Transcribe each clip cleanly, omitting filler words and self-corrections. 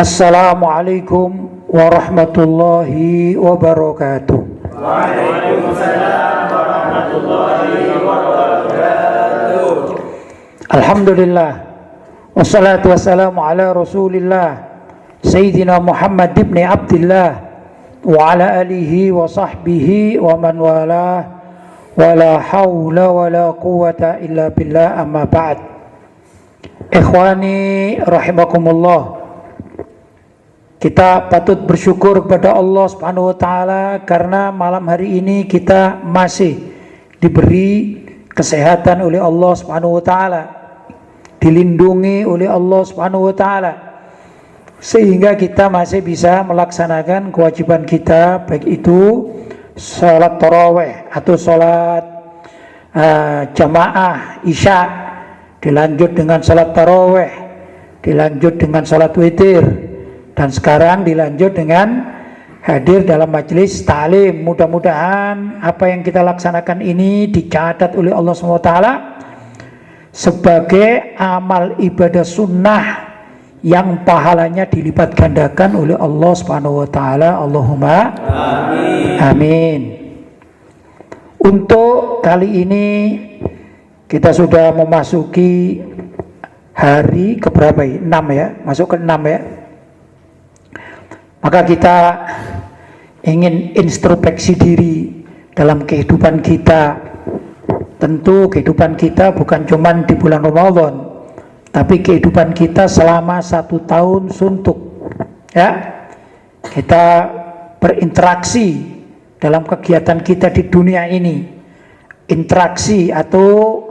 Assalamualaikum warahmatullahi wabarakatuh. Waalaikumsalam warahmatullahi wabarakatuh. Alhamdulillah, wassalatu wassalamu ala rasulillah Sayyidina Muhammad ibn Abdillah wa ala alihi wa sahbihi wa man walah, wa la hawla wa la quwata illa billah, amma ba'd. Ikhwani rahimakumullah, kita patut bersyukur kepada Allah Subhanahu wa taala karena malam hari ini kita masih diberi kesehatan oleh Allah Subhanahu wa taala, dilindungi oleh Allah Subhanahu wa taala, sehingga kita masih bisa melaksanakan kewajiban kita, baik itu sholat tarawih atau sholat jamaah isya, dilanjut dengan sholat tarawih, dilanjut dengan sholat witir, dan sekarang dilanjut dengan hadir dalam majelis ta'lim. Mudah-mudahan apa yang kita laksanakan ini dicatat oleh Allah SWT sebagai amal ibadah sunnah yang pahalanya dilipat gandakan oleh Allah Subhanahu wa taala. Allahumma amin. Amin. Untuk kali ini kita sudah memasuki hari keberapa ya? 6 ya, masuk ke 6 ya. Maka kita ingin introspeksi diri dalam kehidupan kita. Tentu kehidupan kita bukan cuma di bulan Ramadan, tapi kehidupan kita selama 1 tahun suntuk. Ya, kita berinteraksi dalam kegiatan kita di dunia ini. Interaksi atau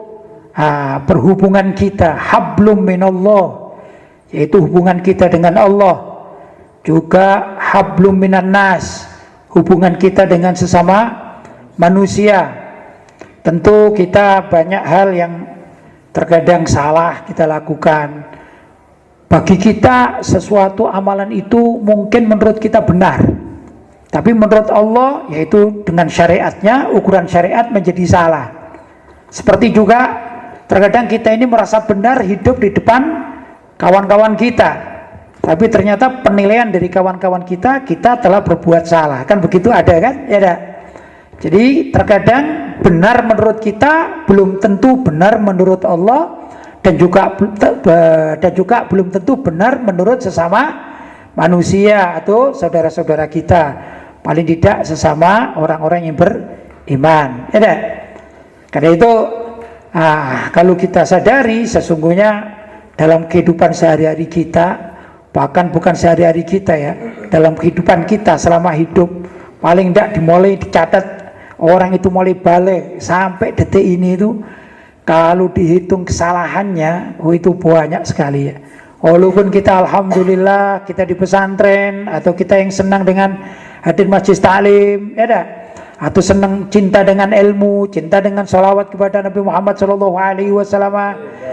berhubungan kita, hablum minallah, yaitu hubungan kita dengan Allah. Juga hablum minan nas, hubungan kita dengan sesama manusia. Tentu kita banyak hal yang terkadang salah kita lakukan. Bagi kita sesuatu amalan itu mungkin menurut kita benar, tapi menurut Allah, yaitu dengan syariatnya, ukuran syariat menjadi salah. Seperti juga terkadang kita ini merasa benar hidup di depan kawan-kawan kita, tapi ternyata penilaian dari kawan-kawan kita telah berbuat salah. Kan begitu, ada kan? Ya ada. Jadi terkadang benar menurut kita belum tentu benar menurut Allah, dan juga belum tentu benar menurut sesama manusia atau saudara-saudara kita, paling tidak sesama orang-orang yang beriman. Ya ada. Karena itu kalau kita sadari sesungguhnya dalam kehidupan sehari-hari kita, bahkan bukan sehari-hari kita ya, dalam kehidupan kita selama hidup, paling tidak dimulai dicatat orang itu mulai balik sampai detik ini itu, kalau dihitung kesalahannya, itu banyak sekali ya. Walaupun kita alhamdulillah kita di pesantren, atau kita yang senang dengan hadir majelis ta'lim, ya dah, atau senang cinta dengan ilmu, cinta dengan sholawat kepada Nabi Muhammad SAW,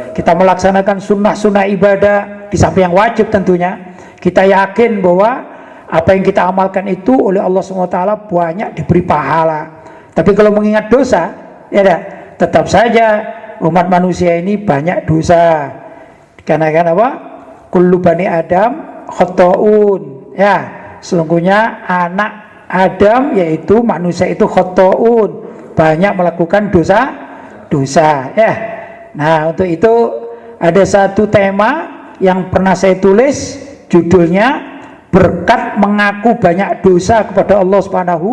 kita melaksanakan sunnah-sunnah ibadah di samping yang wajib tentunya. Kita yakin bahwa apa yang kita amalkan itu oleh Allah SWT banyak diberi pahala. Tapi kalau mengingat dosa, ya dah, tetap saja umat manusia ini banyak dosa. Karena kan apa? Kullu bani Adam khotoun. Ya, sesungguhnya anak Adam, yaitu manusia itu khotoun, banyak melakukan dosa ya. Nah, untuk itu ada satu tema yang pernah saya tulis, judulnya berkat mengaku banyak dosa kepada Allah Subhanahu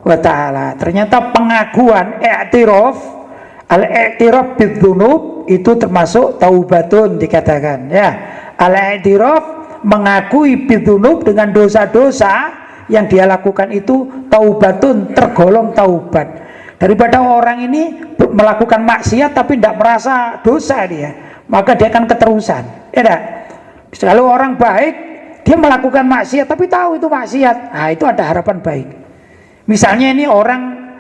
wa taala. Ternyata pengakuan i'tiraf, al-i'tiraf bidzunub itu termasuk taubatun dikatakan ya. Al-i'tiraf, mengakui bidzunub, dengan dosa-dosa yang dia lakukan itu taubatun, tergolong taubat. Daripada orang ini melakukan maksiat tapi tidak merasa dosa dia, maka dia akan keterusan. Ya dah. Kalau orang baik, dia melakukan maksiat tapi tahu itu maksiat, nah itu ada harapan baik. Misalnya ini orang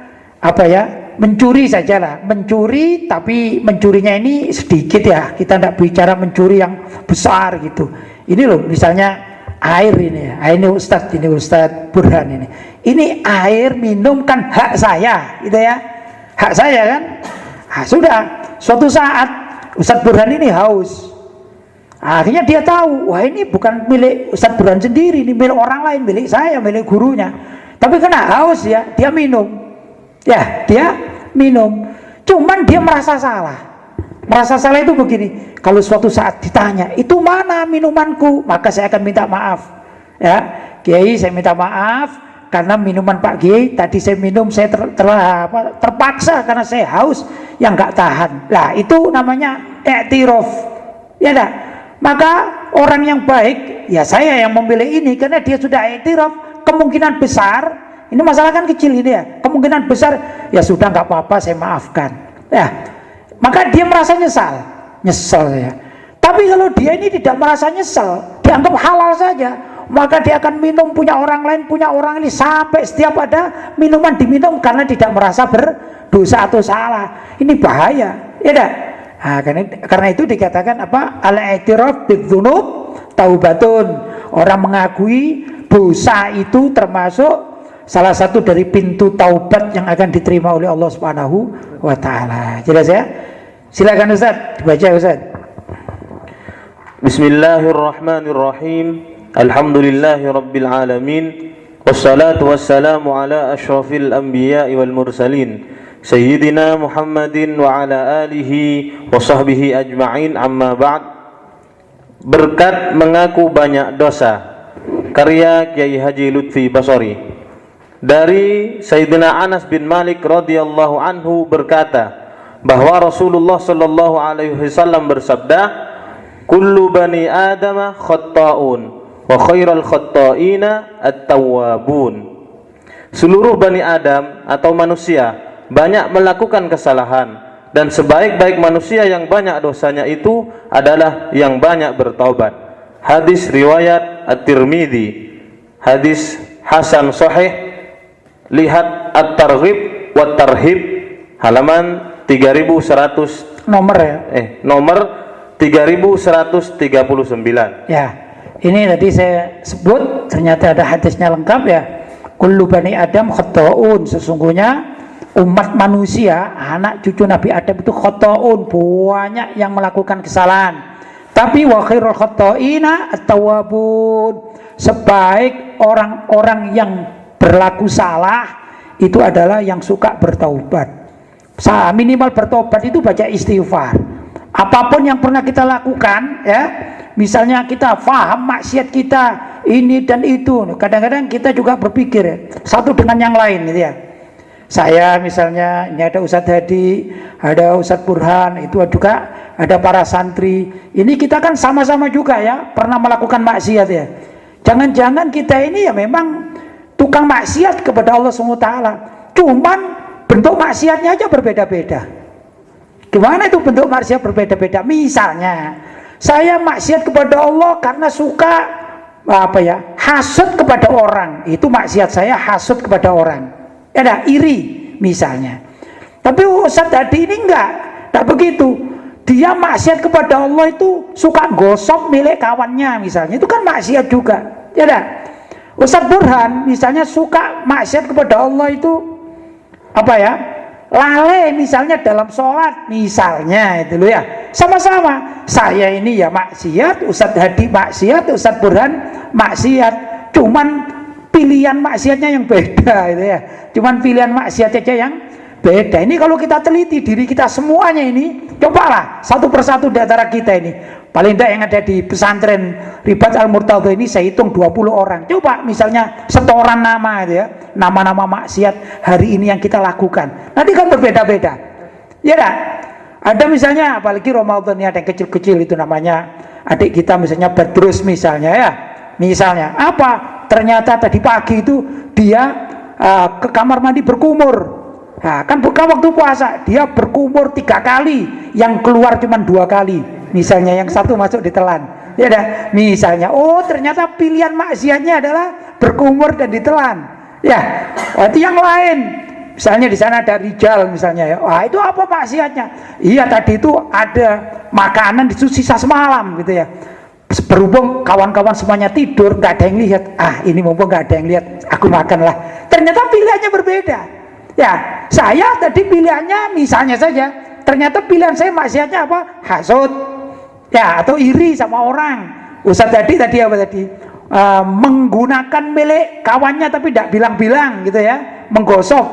mencuri sajalah, mencuri tapi mencurinya ini sedikit ya, kita tidak bicara mencuri yang besar gitu. Ini loh misalnya air ini Ustadz Burhan ini air minum kan hak saya gitu ya, hak saya kan. Sudah suatu saat Ustadz Burhan ini haus, Akhirnya dia tahu, wah ini bukan milik Ustadz Burhan sendiri, ini milik orang lain, milik saya, milik gurunya. Tapi kena haus ya, dia minum. Ya, dia minum. Cuman dia merasa salah. Merasa salah itu begini, kalau suatu saat ditanya, itu mana minumanku? Maka saya akan minta maaf. Ya, Kiai saya minta maaf karena minuman Pak Kiai tadi saya minum, saya terpaksa karena saya haus yang nggak tahan. Lah itu namanya i'tiraf. Ya dah. Maka orang yang baik, ya saya yang memilih ini karena dia sudah i'tiraf, kemungkinan besar, ini masalah kan kecil ini ya, kemungkinan besar ya sudah nggak apa-apa saya maafkan. Ya, maka dia merasa nyesal ya. Tapi kalau dia ini tidak merasa nyesal, dianggap halal saja, maka dia akan minum punya orang lain, punya orang ini sampai setiap ada minuman diminum karena tidak merasa berdosa atau salah. Ini bahaya, ya dah. Nah, karena itu dikatakan apa? Al-i'tiraf bidzunub taubatun. Orang mengakui dosa itu termasuk salah satu dari pintu taubat yang akan diterima oleh Allah Subhanahu wa taala. Jelas ya? Silakan Ustaz, dibaca Ustaz. Bismillahirrahmanirrahim. Alhamdulillahirabbil alamin. Wassalatu wassalamu ala asyrafil anbiya'i wal mursalin. Sayyidina Muhammadin wa ala alihi wa sahbihi ajma'in, amma ba'd. Berkat mengaku banyak dosa, karya Kiai Haji Lutfi Basori. Dari Sayyidina Anas bin Malik radhiyallahu anhu berkata bahwa Rasulullah sallallahu alaihi wasallam bersabda, kullu bani adama khatta'un wa khairal khatta'ina at-tawwabun. Seluruh bani Adam atau manusia banyak melakukan kesalahan, dan sebaik-baik manusia yang banyak dosanya itu adalah yang banyak bertaubat. Hadis riwayat At-Tirmidzi. Hadis hasan sahih. Lihat At-Targhib wa Tarhib halaman 3100 Nomor ya. Nomor 3139. Ya. Ini tadi saya sebut, ternyata ada hadisnya lengkap ya. Kullu bani Adam khatta'un, sesungguhnya umat manusia, anak cucu Nabi Adam itu khata'un, banyak yang melakukan kesalahan. Tapi wa khairul khata'ina at-tawwabun, sebaik orang-orang yang berlaku salah itu adalah yang suka bertaubat. Minimal bertobat itu baca istighfar. Apapun yang pernah kita lakukan ya, misalnya kita faham maksiat kita ini dan itu, kadang-kadang kita juga berpikir ya, satu dengan yang lain gitu ya. Saya misalnya, ini ada Ustadz Hadi, ada Ustadz Burhan, itu juga ada para santri. Ini kita kan sama-sama juga ya, pernah melakukan maksiat ya. Jangan-jangan kita ini ya memang tukang maksiat kepada Allah SWT. Cuman bentuk maksiatnya aja berbeda-beda. Gimana itu bentuk maksiat berbeda-beda? Misalnya, saya maksiat kepada Allah karena suka hasud kepada orang. Itu maksiat saya, hasud kepada orang. Ada iri misalnya. Tapi Ustadz tadi ini enggak begitu. Dia maksiat kepada Allah itu suka gosok milik kawannya misalnya, itu kan maksiat juga. Ya dah. Ustadz Burhan misalnya suka maksiat kepada Allah itu lalai misalnya dalam sholat misalnya, itu loh ya. Sama-sama. Saya ini ya maksiat, Ustadz Hadi maksiat, Ustadz Burhan maksiat. Cuman pilihan maksiatnya yang beda itu ya. Cuman pilihan maksiat aja yang beda. Ini kalau kita teliti diri kita semuanya ini, cobalah satu persatu di antara kita ini. Paling tidak yang ada di pesantren Ribat Al-Murtadha ini saya hitung 20 orang. Coba misalnya setoran nama itu ya, nama-nama maksiat hari ini yang kita lakukan. Nanti kan berbeda-beda. Ya dah. Ada misalnya apalagi Ramadan ini ada yang kecil-kecil itu namanya adik kita misalnya Badrus misalnya ya. Misalnya apa? Ternyata tadi pagi itu dia ke kamar mandi berkumur. Nah, kan bukan waktu puasa, dia berkumur 3 kali, yang keluar cuma 2 kali. Misalnya yang satu masuk ditelan. Ya dah, misalnya, oh ternyata pilihan maksiatnya adalah berkumur dan ditelan. Ya, berarti yang lain. Misalnya di sana ada rijal misalnya ya. Wah, itu apa maksiatnya? Iya tadi itu ada makanan itu sisa semalam gitu ya. Berhubung kawan-kawan semuanya tidur, nggak ada yang lihat. Ini mumpung nggak ada yang lihat, aku makanlah. Ternyata pilihannya berbeda. Ya, saya tadi pilihannya misalnya saja, ternyata pilihan saya maksiatnya apa? Hasud. Ya, atau iri sama orang. Ustaz tadi apa tadi? Menggunakan milik kawannya tapi tidak bilang-bilang gitu ya, menggosok.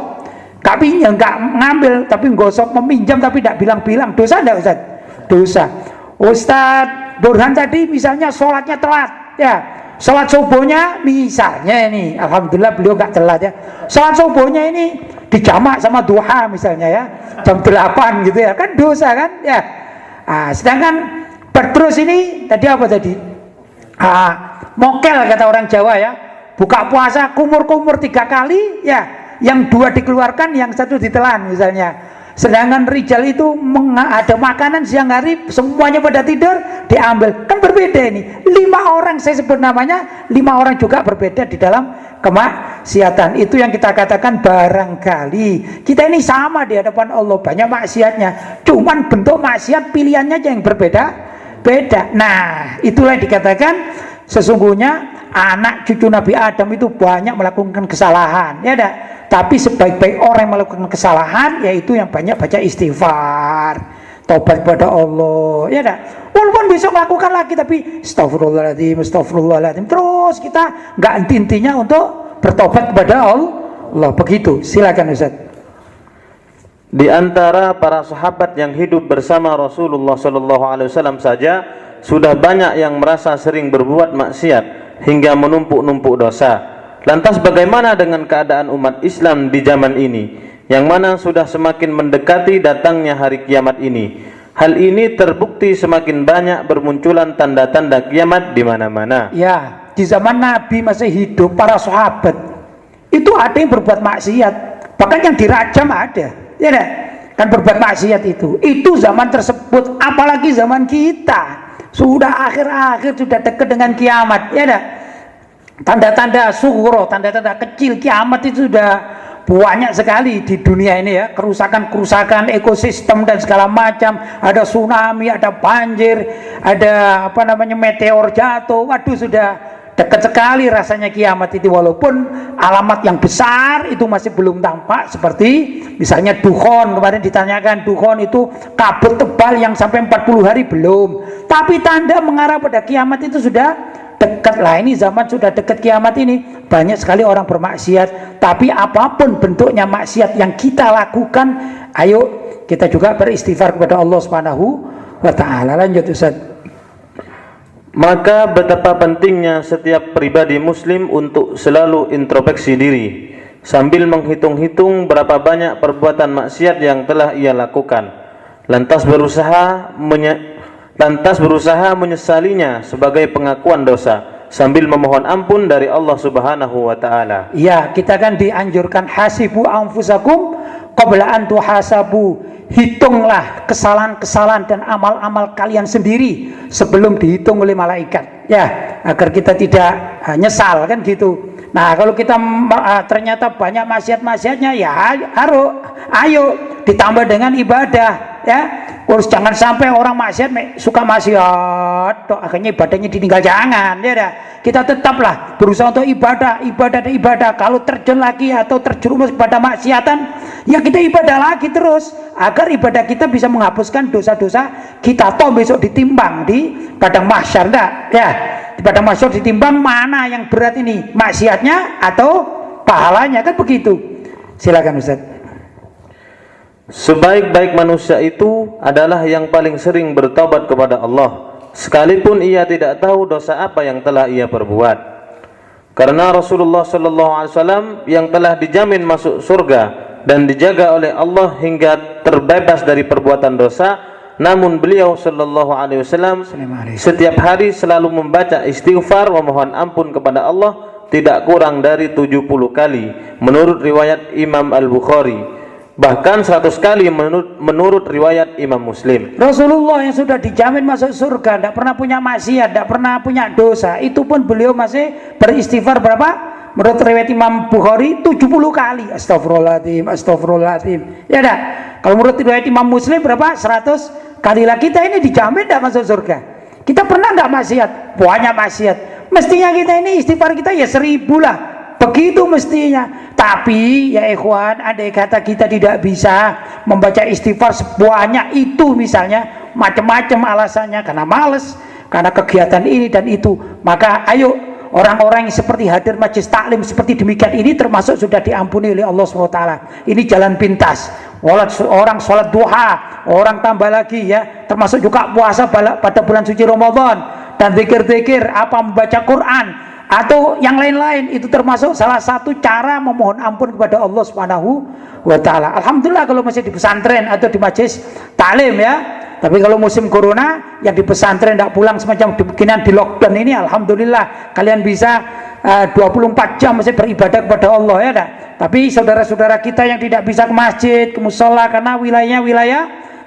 Tapi nggak ngambil tapi menggosok, meminjam tapi tidak bilang-bilang. Dosa enggak Ustaz? Dosa. Ustaz Burhan tadi misalnya sholatnya telat, ya. Sholat subuhnya misalnya ini, alhamdulillah beliau nggak telat ya. Sholat subuhnya ini dijamak sama duha misalnya ya, jam 8 gitu ya, kan dosa kan ya. Sedangkan Petrus ini tadi apa tadi? Mokel kata orang Jawa ya, buka puasa kumur-kumur 3 kali ya, yang 2 dikeluarkan, yang 1 ditelan misalnya. Sedangkan Rijal itu ada makanan siang hari, semuanya pada tidur, diambil. Kan berbeda ini. 5 orang saya sebut namanya, 5 orang juga berbeda di dalam kemaksiatan. Itu yang kita katakan barangkali kita ini sama di hadapan Allah, banyak maksiatnya. Cuman bentuk maksiat pilihannya aja yang berbeda-beda. Nah, itulah yang dikatakan sesungguhnya anak cucu Nabi Adam itu banyak melakukan kesalahan, ya dah. Tapi sebaik-baik orang yang melakukan kesalahan yaitu yang banyak baca istighfar, tobat kepada Allah, ya dah. Walaupun besok lakukan lagi tapi astagfirullahaladzim, terus kita nggak henti-hentinya untuk bertobat kepada Allah. Begitu. Silakan Ustaz. Di antara para sahabat yang hidup bersama Rasulullah SAW saja sudah banyak yang merasa sering berbuat maksiat hingga menumpuk-numpuk dosa. Lantas bagaimana dengan keadaan umat Islam di zaman ini, yang mana sudah semakin mendekati datangnya hari kiamat ini? Hal ini terbukti semakin banyak bermunculan tanda-tanda kiamat di mana-mana. Ya, di zaman Nabi masih hidup, para sahabat itu ada yang berbuat maksiat, bahkan yang dirajam ada, ya dah. Kan berbuat maksiat itu zaman tersebut, apalagi zaman kita sudah akhir-akhir, sudah dekat dengan kiamat, ya dah. Tanda-tanda sughra, tanda-tanda kecil kiamat itu sudah banyak sekali di dunia ini ya. Kerusakan-kerusakan ekosistem dan segala macam. Ada tsunami, ada banjir, ada meteor jatuh. Waduh, sudah dekat sekali rasanya kiamat itu. Walaupun alamat yang besar itu masih belum tampak, seperti misalnya dukhon. Kemarin ditanyakan dukhon itu kabut tebal yang sampai 40 hari belum. Tapi tanda mengarah pada kiamat itu sudah dekat lah. Ini zaman sudah dekat kiamat ini, banyak sekali orang bermaksiat. Tapi apapun bentuknya maksiat yang kita lakukan, ayo kita juga beristighfar kepada Allah Subhanahu wa taala. Lanjut Ustaz. Maka betapa pentingnya setiap pribadi muslim untuk selalu introspeksi diri sambil menghitung-hitung berapa banyak perbuatan maksiat yang telah ia lakukan, lantas berusaha menyesalinya sebagai pengakuan dosa sambil memohon ampun dari Allah Subhanahu wa taala. Ya, kita kan dianjurkan hasibu anfusakum qabla an tuhasabu. Hitunglah kesalahan-kesalahan dan amal-amal kalian sendiri sebelum dihitung oleh malaikat. Ya, agar kita tidak nyesal kan gitu. Nah, kalau kita ternyata banyak maksiat-maksiatnya, ya ayo ditambah dengan ibadah, ya. Terus jangan sampai orang maksiat suka maksiat, akhirnya ibadahnya ditinggal, jangan, ya dah. Kita tetaplah berusaha untuk ibadah. Kalau terjun lagi atau terjerumus pada maksiatan, ya kita ibadah lagi terus agar ibadah kita bisa menghapuskan dosa-dosa kita. Toh besok ditimbang di padang mahsyar, ya. Di padang mahsyar ditimbang mana yang berat ini, maksiatnya atau pahalanya, kan begitu. Silakan Ustaz. Sebaik-baik manusia itu adalah yang paling sering bertaubat kepada Allah, sekalipun ia tidak tahu dosa apa yang telah ia perbuat. Karena Rasulullah SAW yang telah dijamin masuk surga dan dijaga oleh Allah hingga terbebas dari perbuatan dosa, namun beliau SAW setiap hari selalu membaca istighfar memohon ampun kepada Allah tidak kurang dari 70 kali menurut riwayat Imam Al-Bukhari, bahkan 100 kali menurut riwayat Imam Muslim. Rasulullah yang sudah dijamin masuk surga, tidak pernah punya maksiat, tidak pernah punya dosa, itu pun beliau masih beristighfar berapa? Menurut riwayat Imam Bukhari 70 kali. Astagfirullahaladzim. Ya dah. Kalau menurut riwayat Imam Muslim berapa? 100 kali lah. Kita ini dijamin tidak masuk surga. Kita pernah nggak maksiat? Banyak maksiat. Mestinya kita ini istighfar kita ya 1000 lah. begitu mestinya. Tapi ya ikhwan, andai kata kita tidak bisa membaca istighfar sebanyak itu, misalnya macam-macam alasannya, karena males, karena kegiatan ini dan itu, maka ayo orang-orang yang seperti hadir majelis taklim seperti demikian ini termasuk sudah diampuni oleh Allah SWT. Ini jalan pintas. Orang sholat duha, orang tambah lagi ya, termasuk juga puasa pada bulan suci Ramadan, dan zikir-zikir, apa membaca Quran atau yang lain-lain, itu termasuk salah satu cara memohon ampun kepada Allah Subhanahu wa taala. Alhamdulillah kalau masih di pesantren atau di majelis taklim ya. Tapi kalau musim corona yang di pesantren tidak pulang semacam bikinan di lockdown ini, alhamdulillah kalian bisa 24 jam masih beribadah kepada Allah ya dah. Tapi saudara-saudara kita yang tidak bisa ke masjid, ke musola karena wilayahnya wilayah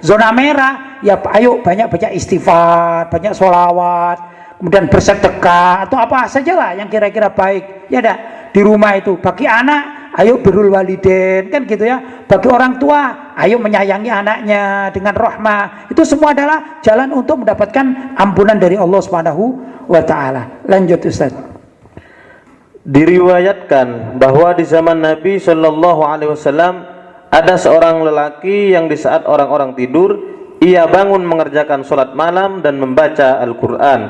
zona merah, ya ayo banyak baca istighfar, banyak sholawat, kemudian bersedekah atau apa sajalah yang kira-kira baik ya dah di rumah itu. Bagi anak, ayo birrul walidain kan gitu ya. Bagi orang tua, ayo menyayangi anaknya dengan rahmah. Itu semua adalah jalan untuk mendapatkan ampunan dari Allah Subhanahu wa taala. Lanjut Ustaz. Diriwayatkan bahwa di zaman Nabi Shallallahu Alaihi Wasallam ada seorang lelaki yang di saat orang-orang tidur, ia bangun mengerjakan sholat malam dan membaca Al-Quran.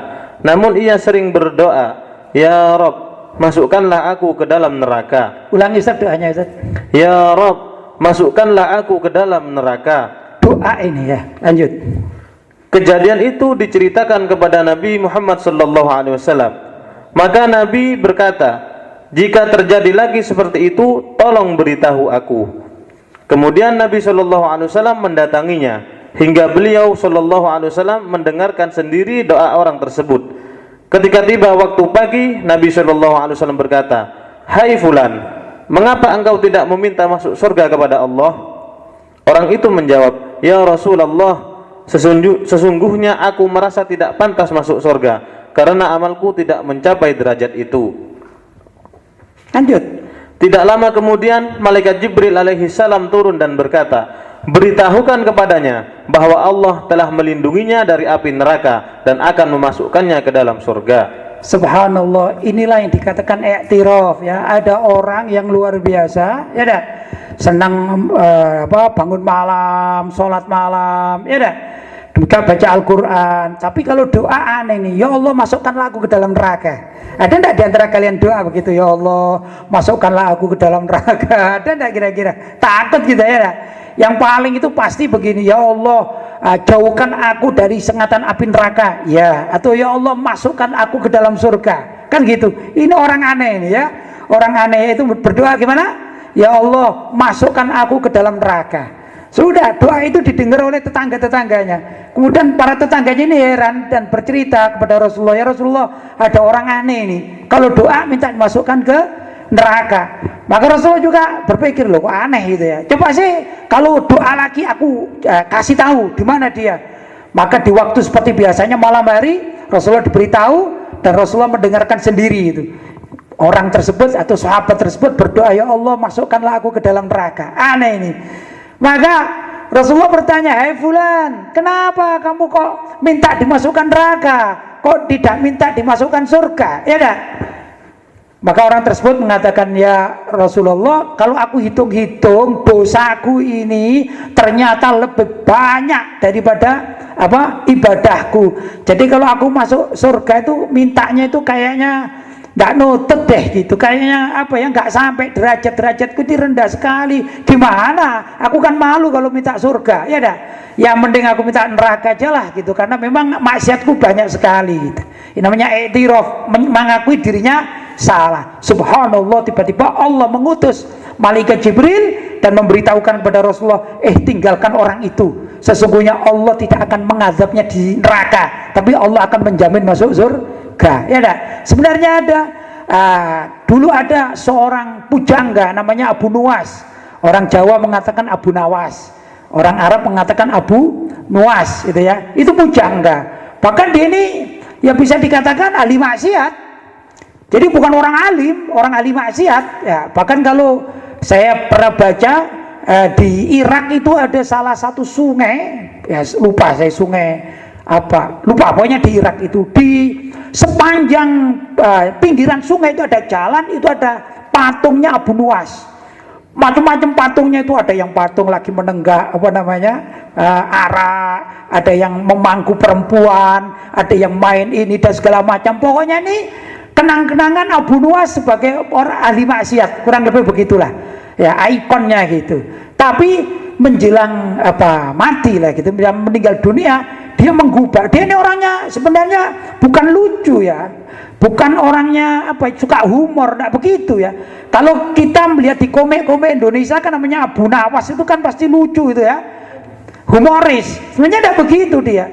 Namun ia sering berdoa, Ya Rob, masukkanlah aku ke dalam neraka. Ulangi Ustaz doanya Ustaz. Ya Rob, masukkanlah aku ke dalam neraka. Doa ini ya. Lanjut. Kejadian itu diceritakan kepada Nabi Muhammad Sallallahu Alaihi Wasallam. Maka Nabi berkata, jika terjadi lagi seperti itu, tolong beritahu aku. Kemudian Nabi Sallallahu Alaihi Wasallam mendatanginya hingga beliau Sallallahu Alaihi Wasallam mendengarkan sendiri doa orang tersebut. Ketika tiba waktu pagi, Nabi Sallallahu Alaihi Wasallam berkata, Hai Fulan, mengapa engkau tidak meminta masuk surga kepada Allah? Orang itu menjawab, Ya Rasulullah, sesungguhnya aku merasa tidak pantas masuk surga karena amalku tidak mencapai derajat itu. Lanjut. Tidak lama kemudian malaikat Jibril alaihi salam turun dan berkata, beritahukan kepadanya bahwa Allah telah melindunginya dari api neraka dan akan memasukkannya ke dalam surga. Subhanallah, inilah yang dikatakan i'tiraf ya. Ada orang yang luar biasa ya dah, senang bangun malam, sholat malam ya dah, juga baca Al-Quran. Tapi kalau doa aneh nih, Ya Allah masukkanlah aku ke dalam neraka. Ada enggak di antara kalian doa begitu, Ya Allah masukkanlah aku ke dalam neraka? Ada enggak kira-kira? Takut gitu ya dah. Yang paling itu pasti begini, Ya Allah jauhkan aku dari sengatan api neraka ya, atau Ya Allah masukkan aku ke dalam surga, kan gitu. Ini orang aneh ini ya. Orang aneh itu berdoa gimana? Ya Allah masukkan aku ke dalam neraka. Sudah, doa itu didengar oleh tetangga-tetangganya. Kemudian para tetangganya ini heran dan bercerita kepada Rasulullah, Ya Rasulullah, ada orang aneh ini, kalau doa minta dimasukkan ke neraka. Maka Rasulullah juga berpikir, loh kok aneh gitu ya. Coba sih kalau doa lagi aku kasih tahu di mana dia. Maka di waktu seperti biasanya malam hari Rasulullah diberitahu dan Rasulullah mendengarkan sendiri itu. Orang tersebut atau sahabat tersebut berdoa, Ya Allah masukkanlah aku ke dalam neraka. Aneh ini. Maka Rasulullah bertanya, Hai Fulan, kenapa kamu kok minta dimasukkan neraka? Kok tidak minta dimasukkan surga? Ya dah. Maka orang tersebut mengatakan, Ya Rasulullah, kalau aku hitung-hitung dosaku ini ternyata lebih banyak daripada ibadahku. Jadi kalau aku masuk surga itu mintanya itu kayaknya nggak nutut deh gitu, kayaknya nggak sampai, derajatku itu rendah sekali. Gimana? Aku kan malu kalau minta surga, ya dah. Ya mending aku minta neraka aja lah gitu, karena memang maksiatku banyak sekali gitu. Ini namanya i'tiraf, mengakui dirinya salah. Subhanallah, tiba-tiba Allah mengutus malaikat Jibril dan memberitahukan kepada Rasulullah, tinggalkan orang itu. Sesungguhnya Allah tidak akan mengazabnya di neraka, tapi Allah akan menjamin masuk surga. Ya dah. Sebenarnya ada dulu ada seorang pujangga namanya Abu Nuwas. Orang Jawa mengatakan Abu Nawas, orang Arab mengatakan Abu Nuwas, gitu ya. Itu pujangga. Bahkan dia ini ya bisa dikatakan ahli maksiat. Jadi bukan orang alim, orang ahli maksiat. Ya, bahkan kalau saya pernah baca di Irak itu ada salah satu sungai, ya lupa saya sungai lupa, pokoknya di Irak itu di sepanjang pinggiran sungai itu ada jalan, itu ada patungnya Abu Nuwas. Macam-macam patungnya itu, ada yang patung lagi menenggak arak, ada yang memangku perempuan, ada yang main ini dan segala macam. Pokoknya ini kenang-kenangan Abu Nuwas sebagai orang ahli maksiat, kurang lebih begitulah. Ya, ikonnya gitu. Tapi menjelang mati lah gitu, meninggal dunia, dia menggubah. Dia ini orangnya sebenarnya bukan lucu ya. Bukan orangnya suka humor, enggak begitu ya. Kalau kita melihat di komik-komik Indonesia kan namanya Abu Nawas, itu kan pasti lucu itu ya. Humoris. Sebenarnya enggak begitu dia.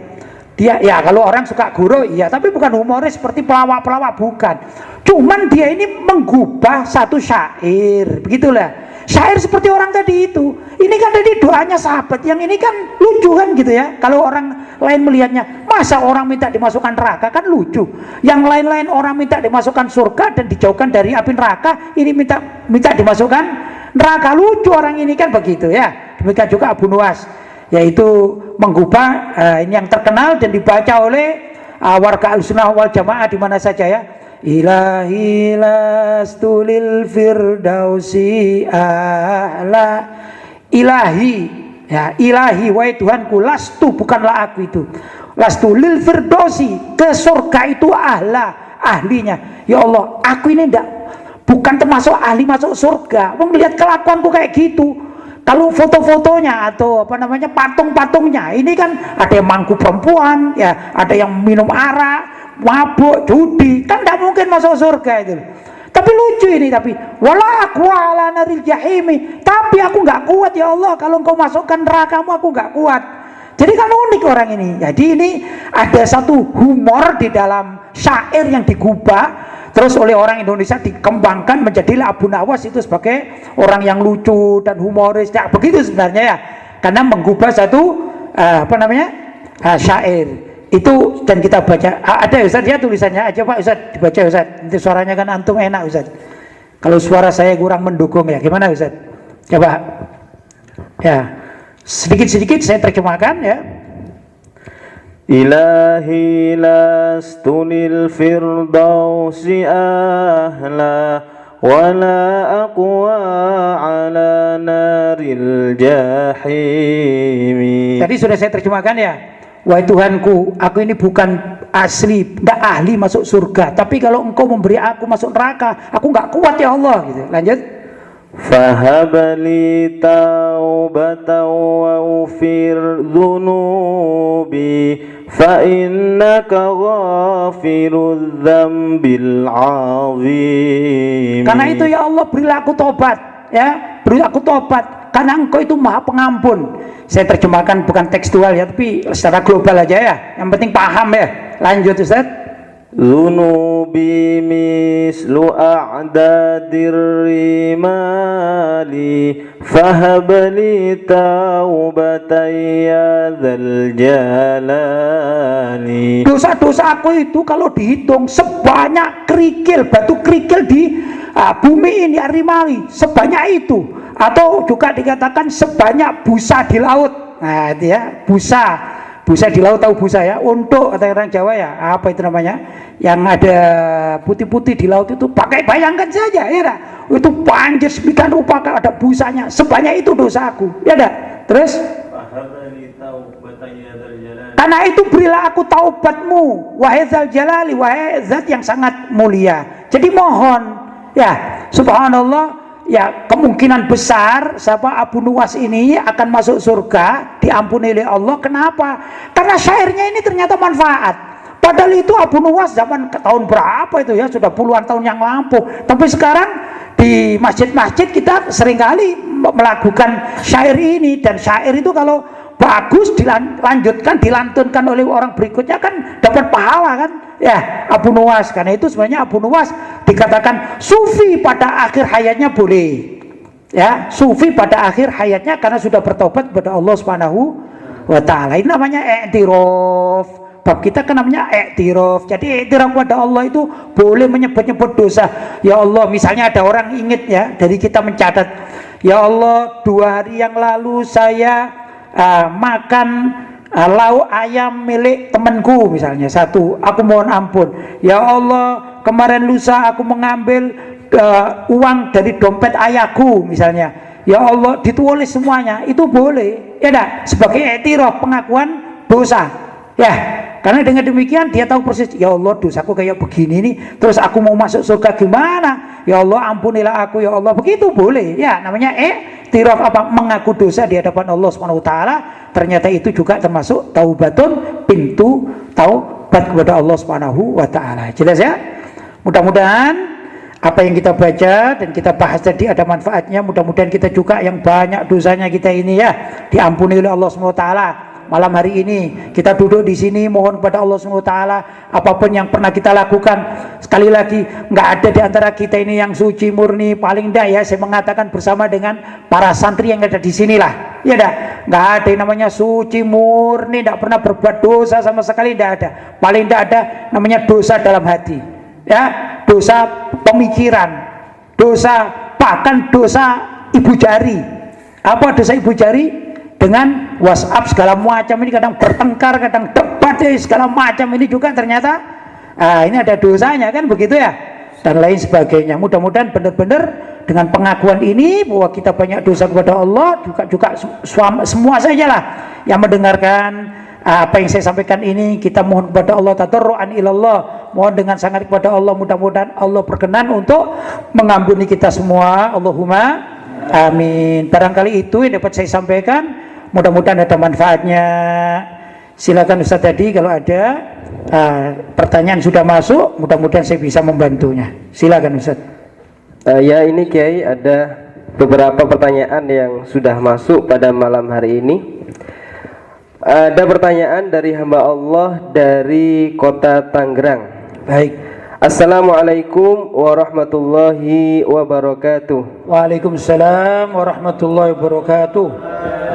Dia ya kalau orang suka guru iya, tapi bukan humoris seperti pelawak-pelawak, bukan. Cuman dia ini menggubah satu syair, begitulah. Syair seperti orang tadi itu. Ini kan tadi doanya sahabat, yang ini kan lucu kan gitu ya. Kalau orang lain melihatnya, masa orang minta dimasukkan neraka, kan lucu. Yang lain-lain orang minta dimasukkan surga dan dijauhkan dari api neraka, ini minta dimasukkan neraka, lucu orang ini kan begitu ya. Demikian juga Abu Nuwas, yaitu menggubah ini yang terkenal dan dibaca oleh warga Ahlussunnah wal Jamaah di mana saja ya. Ilahi lastu lil firdausi ahla. Ilahi ya, ilahi wahai Tuhanku, lastu bukanlah aku itu, lastu lil firdausi, ke surga itu ahlinya. Ya Allah, aku ini bukan termasuk ahli masuk surga. Melihat kelakuanku kayak gitu. Kalau foto-fotonya atau patung-patungnya, ini kan ada yang mangku perempuan ya, ada yang minum arak, mabuk, judi, kan tidak mungkin masuk surga itu. Tapi lucu ini, tapi wala aku ala naril jahimi, tapi aku nggak kuat ya Allah, kalau engkau masukkan nerakamu aku nggak kuat. Jadi kan unik orang ini. Jadi ini ada satu humor di dalam syair yang digubah terus oleh orang Indonesia, dikembangkan menjadilah Abu Nawas itu sebagai orang yang lucu dan humoris. Nah, begitu sebenarnya ya, karena menggubah satu syair itu. Dan kita baca, ada Ustaz ya tulisannya aja Pak Ustaz, dibaca Ustaz. Nanti suaranya kan antum enak Ustaz. Kalau suara saya kurang mendukung ya gimana Ustaz? Coba ya, sedikit-sedikit saya terjemahkan ya. Ilahi lastu lil firdausi ahla wala aqwa ala naril jahimi. Tadi sudah saya terjemahkan ya. Wahai Tuhanku, aku ini bukan asli, tidak ahli masuk surga, tapi kalau engkau memberi aku masuk neraka, aku nggak kuat ya Allah gitu. Lanjut. Fahabali taubatan wa ufir dhunubi fa innaka ghafirudz dzambil azim. Karena itu ya Allah, berilah aku tobat ya, berilah aku tobat karena engkau itu maha pengampun. Saya terjemahkan bukan tekstual ya, tapi secara global aja ya, yang penting paham ya. Lanjut Ustaz. Dhunubi mislu a'dadir rimali fahabli taubatan ya dzal jalali. Dosa-dosa aku itu kalau dihitung sebanyak kerikil, batu kerikil di bumi ini, Arimali, sebanyak itu. Atau juga dikatakan sebanyak busa di laut. Nah itu ya, busa di laut, tahu busa ya, untuk kata orang Jawa ya, apa itu namanya, yang ada putih-putih di laut itu, pakai bayangkan saja ya, itu banjir sedemikian rupa ada busanya, sebanyak itu dosaku ya dah. Terus karena itu berilah aku taubatmu wahai Dzal Jalali, wahai zat yang sangat mulia. Jadi mohon ya, subhanallah ya, kemungkinan besar siapa Abu Nuwas ini akan masuk surga, diampuni oleh Allah. Kenapa? Karena syairnya ini ternyata manfaat. Padahal itu Abu Nuwas zaman tahun berapa itu ya, sudah puluhan tahun yang lampau. Tapi sekarang di masjid-masjid kita seringkali melakukan syair ini, dan syair itu kalau bagus dilanjutkan, dilantunkan oleh orang berikutnya kan dapat pahala kan ya. Abu Nuwas, karena itu sebenarnya Abu Nuwas dikatakan sufi pada akhir hayatnya boleh ya, sufi pada akhir hayatnya karena sudah bertobat kepada Allah Subhanahu wa taala. Ini namanya i'tiraf. Bab kita kan namanya i'tiraf. Jadi i'tiraf kepada Allah itu boleh menyebut-nyebut dosa. Ya Allah, misalnya ada orang ingat ya, dari kita mencatat, ya Allah 2 hari yang lalu saya makan lauk ayam milik temanku misalnya 1, aku mohon ampun. Ya Allah, kemarin lusa aku mengambil uang dari dompet ayahku misalnya, ya Allah ditulis semuanya, itu boleh, ya enggak? Sebagai i'tiraf, pengakuan dosa, ya. Karena dengan demikian dia tahu persis, ya Allah dosaku kayak begini nih, terus aku mau masuk surga gimana? Ya Allah ampunilah aku ya Allah, begitu boleh, ya. Namanya i'tiraf, apa? Mengaku dosa di hadapan Allah Subhanahu wa taala. Ternyata itu juga termasuk taubatun, pintu taubat kepada Allah Subhanahu wa taala. Jelas ya? Mudah-mudahan apa yang kita baca dan kita bahas tadi ada manfaatnya. Mudah-mudahan kita juga yang banyak dosanya kita ini ya diampuni oleh Allah Subhanahu wa taala. Malam hari ini kita duduk di sini mohon kepada Allah Subhanahu wa taala apapun yang pernah kita lakukan, sekali lagi nggak ada di antara kita ini yang suci murni, paling enggak ya saya mengatakan bersama dengan para santri yang ada di sinilah. Ya nggak ada yang namanya suci murni, nggak pernah berbuat dosa sama sekali, nggak ada. Paling enggak ada namanya dosa dalam hati. Ya, dosa pemikiran, dosa bahkan dosa ibu jari. Apa dosa ibu jari? Dengan WhatsApp segala macam ini, kadang bertengkar, kadang debat segala macam ini juga ternyata ini ada dosanya kan begitu ya, dan lain sebagainya. Mudah-mudahan benar-benar dengan pengakuan ini bahwa kita banyak dosa kepada Allah, juga semua sajalah yang mendengarkan apa yang saya sampaikan ini, kita mohon kepada Allah tadarruan ilallah, mohon dengan sangat kepada Allah, mudah-mudahan Allah berkenan untuk mengampuni kita semua. Allahumma amin. Barangkali itu yang dapat saya sampaikan, mudah-mudahan ada manfaatnya. Silakan Ustaz tadi kalau ada pertanyaan sudah masuk, mudah-mudahan saya bisa membantunya. Silakan Ustaz. Ya ini Kiai, ada beberapa pertanyaan yang sudah masuk pada malam hari ini. Ada pertanyaan dari hamba Allah dari kota Tangerang. Baik. Assalamualaikum warahmatullahi wabarakatuh. Waalaikumsalam warahmatullahi wabarakatuh.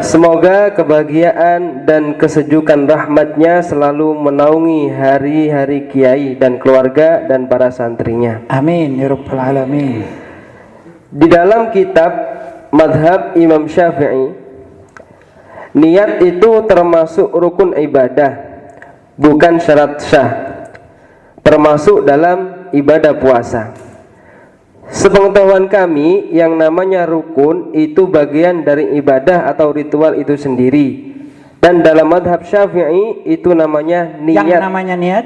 Semoga kebahagiaan dan kesejukan rahmatnya selalu menaungi hari-hari Kiai dan keluarga dan para santrinya. Amin ya rabbal alamin. Di dalam kitab Madhab Imam Syafi'i, niat itu termasuk rukun ibadah, bukan syarat sah, termasuk dalam ibadah puasa. Sepengetahuan kami, yang namanya rukun itu bagian dari ibadah atau ritual itu sendiri. Dan dalam madhab Syafi'i itu namanya niat. Yang namanya niat?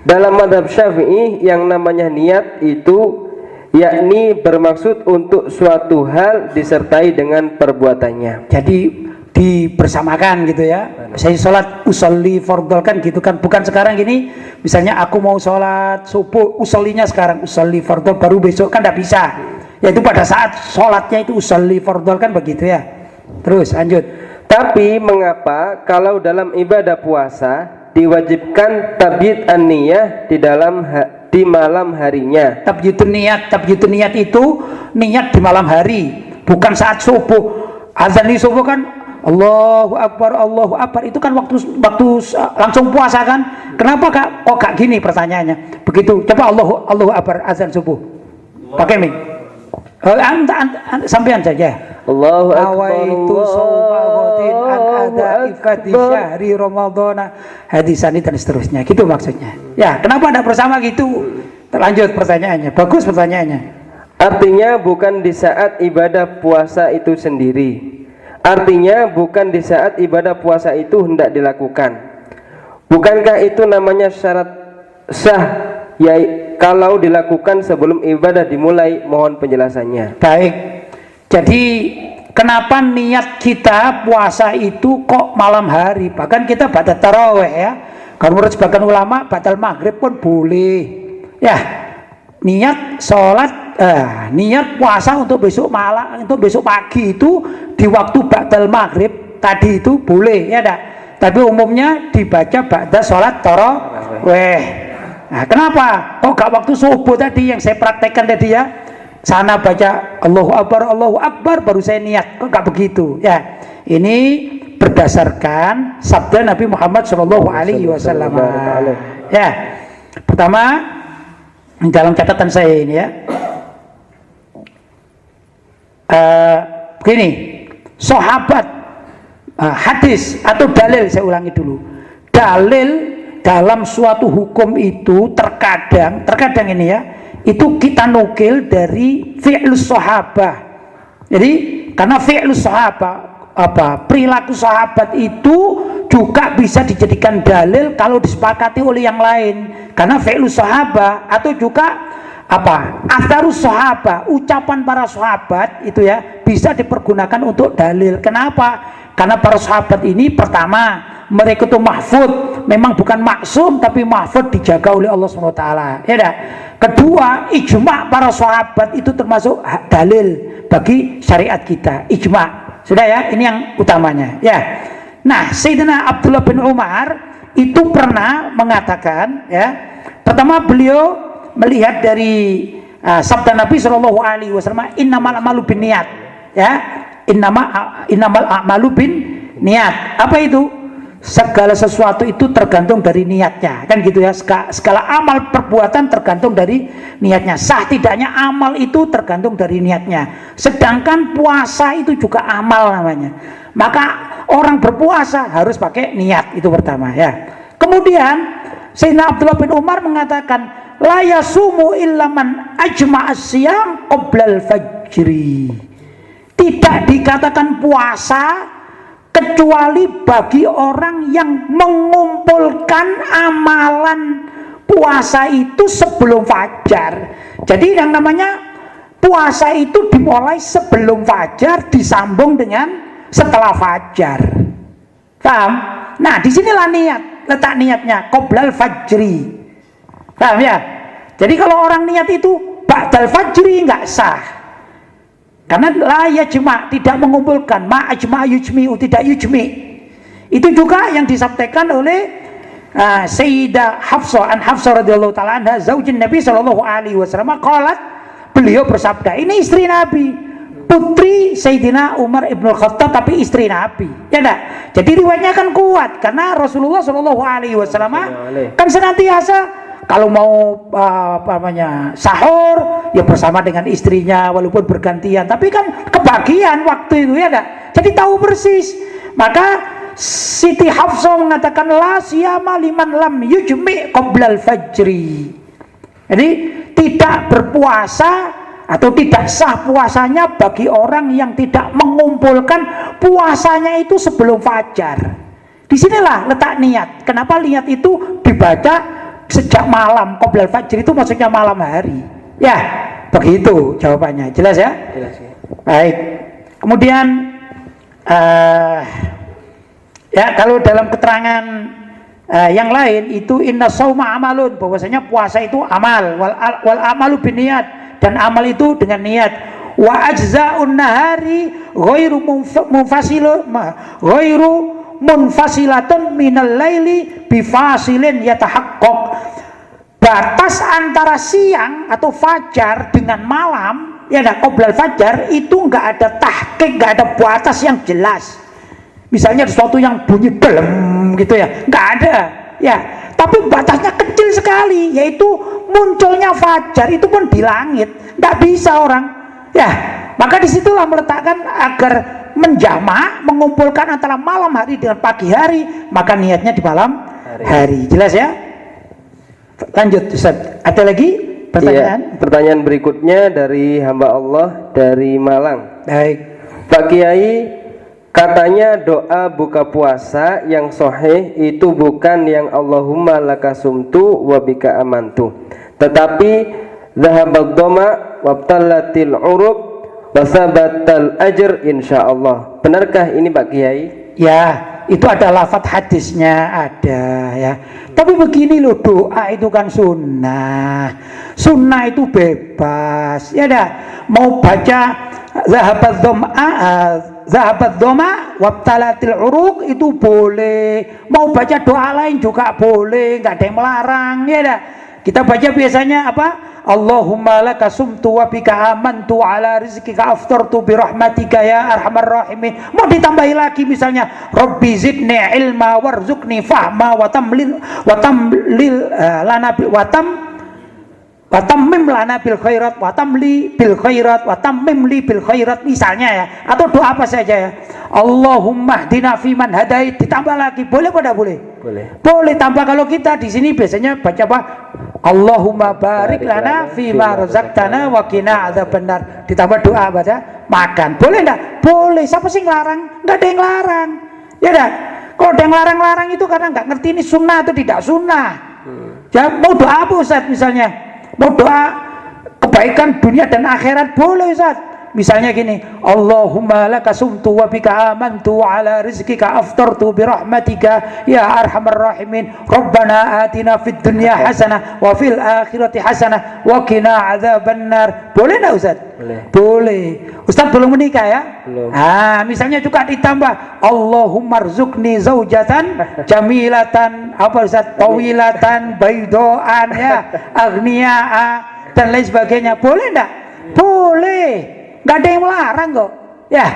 Dalam madhab Syafi'i yang namanya niat itu yakni bermaksud untuk suatu hal disertai dengan perbuatannya. Jadi dibersamakan gitu ya. Saya sholat usolli fardol kan gitu kan, bukan sekarang gini misalnya aku mau sholat subuh usollinya sekarang usolli fardol baru besok kan tidak bisa, yaitu pada saat sholatnya itu usolli fardol kan begitu ya. Terus lanjut. Tapi mengapa kalau dalam ibadah puasa diwajibkan tabyid an-niyah di malam harinya? Tabyidun niat itu niat di malam hari, bukan saat subuh. Azan di subuh kan Allahu Akbar itu kan waktu langsung puasa kan. Kenapa kok gak gini pertanyaannya? Begitu. Coba Allahu Akbar azan subuh. Pakai mic. Sampean saja. Allahu Akbar. Awaitu sawmatin an ada ifati syahri Ramadhana. Hadisan dan seterusnya. Gitu maksudnya. Ya, kenapa ada bersama gitu? Lanjut pertanyaannya. Bagus pertanyaannya. Artinya bukan di saat ibadah puasa itu sendiri. Artinya bukan di saat ibadah puasa itu hendak dilakukan. Bukankah itu namanya syarat sah ya kalau dilakukan sebelum ibadah dimulai? Mohon penjelasannya. Baik. Jadi kenapa niat kita puasa itu kok malam hari? Bahkan kita batal tarawih ya. Kalau menurut sebagian ulama batal maghrib pun boleh. Ya, niat sholat niat puasa untuk besok malam, untuk besok pagi itu di waktu ba'dal maghrib tadi itu boleh ya enggak? Tapi umumnya dibaca ba'da sholat tarawih. Nah, kenapa? Kok gak waktu subuh tadi yang saya praktekkan tadi ya? Sana baca Allahu Akbar baru saya niat. Kok gak begitu? Ya. Ini berdasarkan sabda Nabi Muhammad SAW. Ya. Pertama dalam catatan saya ini ya. Begini, sahabat hadis atau dalil, saya ulangi dulu, dalil dalam suatu hukum itu terkadang ini ya, itu kita nukil dari fi'lus sahabah. Jadi karena fi'lus sahabah, perilaku sahabat itu juga bisa dijadikan dalil kalau disepakati oleh yang lain. Karena fi'lus sahabah atau juga atharus sahabah, ucapan para sahabat itu ya bisa dipergunakan untuk dalil. Kenapa? Karena para sahabat ini pertama mereka itu mahfud, memang bukan maksum tapi mahfud dijaga oleh Allah SWT. Ya dah. Kedua, ijma para sahabat itu termasuk dalil bagi syariat kita. Ijma. Sudah ya, ini yang utamanya. Ya. Nah, Sayyidina Abdullah bin Umar itu pernah mengatakan, ya, pertama beliau melihat dari sabda Nabi Shallallahu Alaihi Wasallam, innamal a'malu binniyat, ya, innamal a'malu binniyat. Apa itu? Segala sesuatu itu tergantung dari niatnya, kan gitu ya. Segala amal perbuatan tergantung dari niatnya. Sah tidaknya amal itu tergantung dari niatnya. Sedangkan puasa itu juga amal namanya. Maka orang berpuasa harus pakai niat, itu pertama ya. Kemudian Sayyidina Abdullah bin Umar mengatakan, la yasumu illa man ajma'a siyam qoblal fajri. Tidak dikatakan puasa kecuali bagi orang yang mengumpulkan amalan puasa itu sebelum fajar. Jadi yang namanya puasa itu dimulai sebelum fajar, disambung dengan setelah fajar. Paham? Nah, disinilah niat, letak niatnya qoblal fajri. Paham ya? Jadi kalau orang niat itu ba'dal fajri nggak sah. Karena la yajma, tidak mengumpulkan, ma ajma yujmi'u, tidak yujmi. Itu juga yang disampaikan oleh Sayyidah Hafsah radhiyallahu taala anha, zaujin Nabi sallallahu alaihi wasallam, qalat, beliau bersabda, ini istri Nabi, putri Sayyidina Umar ibn Khattab tapi istri Nabi. Ya enggak? Jadi riwayatnya kan kuat karena Rasulullah sallallahu alaihi wasallam kan senantiasa kalau mau sahur ya bersama dengan istrinya walaupun bergantian, tapi kan kebagian waktu itu ya enggak. Jadi tahu persis. Maka Siti Hafsah mengatakan la siyama liman lam yujmi qoblal fajri. Jadi tidak berpuasa atau tidak sah puasanya bagi orang yang tidak mengumpulkan puasanya itu sebelum fajar. Disinilah letak niat. Kenapa niat itu dibaca sejak malam, qoblal fajr itu maksudnya malam hari. Ya, begitu jawabannya. Jelas ya? Jelas ya. Baik. Kemudian ya kalau dalam keterangan yang lain itu inna shauma amalun, bahwasanya puasa itu amal, wal amalu binniyat, dan amal itu dengan niat. Wa ajza'un nahari ghairu munfasilatun minal laili bifasilin yatahaqqaq. Batas antara siang atau fajar dengan malam, ya enggak, qoblal fajar itu enggak ada tahqiq, enggak ada batas yang jelas. Misalnya sesuatu yang bunyi belum gitu ya, enggak ada. Ya, tapi batasnya kecil sekali, yaitu munculnya fajar itu pun di langit. Enggak bisa orang. Ya, maka disitulah meletakkan agar menjamak, mengumpulkan antara malam hari dengan pagi hari, maka niatnya di malam hari. Jelas ya? Lanjut Ustaz. Ada lagi pertanyaan? Ya, pertanyaan berikutnya dari hamba Allah dari Malang. Baik. Pak Kiai, katanya doa buka puasa yang sahih itu bukan yang Allahumma lakasumtu wa bika amantu, tetapi zahabad doma wabtalatil urub wasabatal ajr insyaallah. Benarkah ini Pak Kiai? Ya, itu ada lafadz hadisnya ada ya. Tapi begini loh, doa itu kan sunnah. Sunnah itu bebas. Ya dah, mau baca zahabat doma wabtalatil uruq itu boleh. Mau baca doa lain juga boleh, nggak ada yang melarang. Ya dah. Kita baca biasanya apa? Allahumma laka sumtu wa bika amantu ala rizkika aftartu bi rahmatika ya arhamar rahimin. Mau ditambahi lagi misalnya Rabbi zidni ilma warzuqni fahma wa tamlil lana wa tammim lana bil khairat wa tamli bil khairat wa tammim li bil khairat misalnya ya, atau doa apa saja ya. Allahumma hdina fiman hadait, ditambah lagi boleh pada boleh? Boleh. Boleh tambah. Kalau kita di sini biasanya baca apa? Allahumma barik lana fima razaqtana wa qina adzabannar. Ditambah doa baca makan. Boleh enggak? Boleh. Siapa sih ngelarang? Enggak ada yang larang. Ya enggak? Kalau ada yang larang-larang itu karena enggak ngerti ini sunnah atau tidak sunnah. Ya, mau doa apa Ustaz misalnya? Mau doa kebaikan dunia dan akhirat boleh Ustaz. Misalnya gini, Allahumma laka sumtu wa bika amantu wa ala rizkika aftartu bi rahmatika ya arhamar rahimin. Rabbana atina fid dunya hasanah wa fil akhirati hasanah wa qina adzabannar. Boleh enggak Ustaz? Boleh. Ustaz belum menikah ya? Belum. Misalnya juga ditambah Allahumma rzuqni zaujatan jamilatan apa Ustaz? Tawilatan baidoan ya, agniya'a dan lain sebagainya. Boleh enggak? Boleh. Gak ada yang melarang kok ya,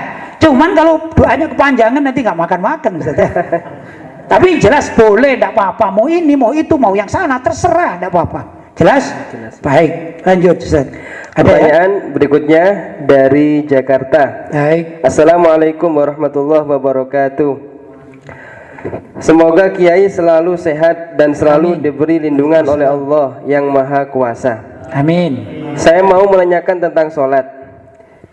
cuman kalau doanya kepanjangan nanti gak makan-makan Ustaz ya. Tapi jelas boleh, gak apa-apa, mau ini, mau itu, mau yang sana, terserah, gak apa-apa. Jelas? Baik, lanjut Ustaz. Pertanyaan berikutnya dari Jakarta. Baik. Assalamualaikum warahmatullahi wabarakatuh. Semoga Kiai selalu sehat dan selalu diberi lindungan oleh Allah yang Maha Kuasa. Amin. Saya mau menanyakan tentang sholat.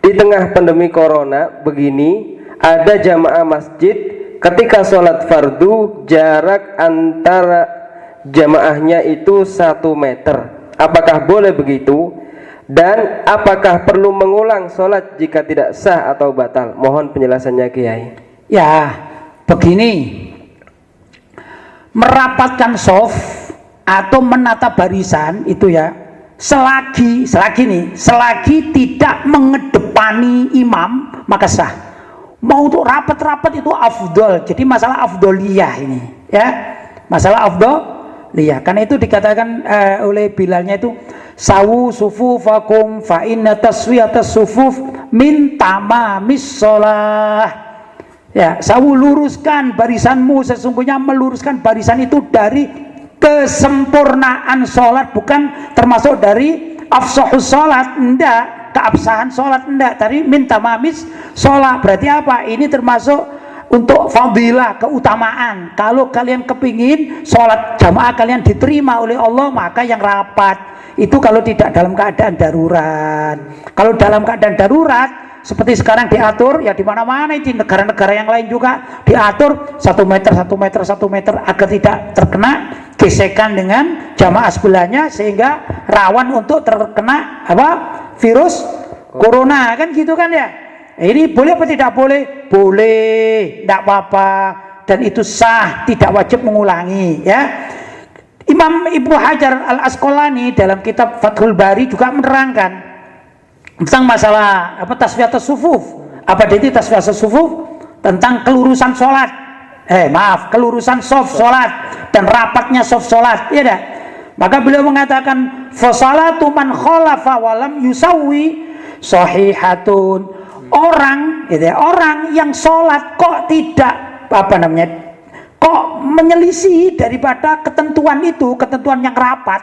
Di tengah pandemi corona begini, ada jamaah masjid ketika sholat fardu jarak antara jamaahnya itu 1 meter. Apakah boleh begitu? Dan apakah perlu mengulang sholat jika tidak sah atau batal? Mohon penjelasannya Kiai. Ya, begini, merapatkan soft atau menata barisan itu ya, selagi tidak mengedepanni imam maka sah. Mau untuk rapat-rapat itu afdol. Jadi masalah afdoliyah ini ya, masalah afdoliyah. Karena itu dikatakan oleh Bilalnya itu sawu sufufakum fa inna taswiyatas sufuf min tamamis shalah. Ya, sawu luruskan barisanmu, sesungguhnya meluruskan barisan itu dari kesempurnaan sholat, bukan termasuk dari afsahus sholat, enggak, keabsahan sholat enggak, tadi minta mamis sholat. Berarti apa? Ini termasuk untuk fadilah, keutamaan. Kalau kalian kepingin sholat jamaah kalian diterima oleh Allah, maka yang rapat itu kalau tidak dalam keadaan darurat. Kalau dalam keadaan darurat seperti sekarang diatur ya, di mana-mana di negara-negara yang lain juga diatur 1 meter agar tidak terkena gesekan dengan jamaah sebelahnya sehingga rawan untuk terkena virus corona, kan gitu kan ya. Ini boleh apa tidak boleh? Boleh, tidak apa-apa, dan itu sah, tidak wajib mengulangi ya. Imam Ibnu Hajar Al-Asqalani dalam kitab Fathul Bari juga menerangkan tentang masalah tasfiyatus sufuf. Apa itu tasfiyatus sufuf? Tentang kelurusan sholat, kelurusan soft sholat dan rapatnya soft sholat, ya dah. Maka beliau mengatakan fasalatu man khalafa walam yusawi sahihatun. Orang yang sholat kok tidak kok menyelisih daripada ketentuan itu, ketentuan yang rapat.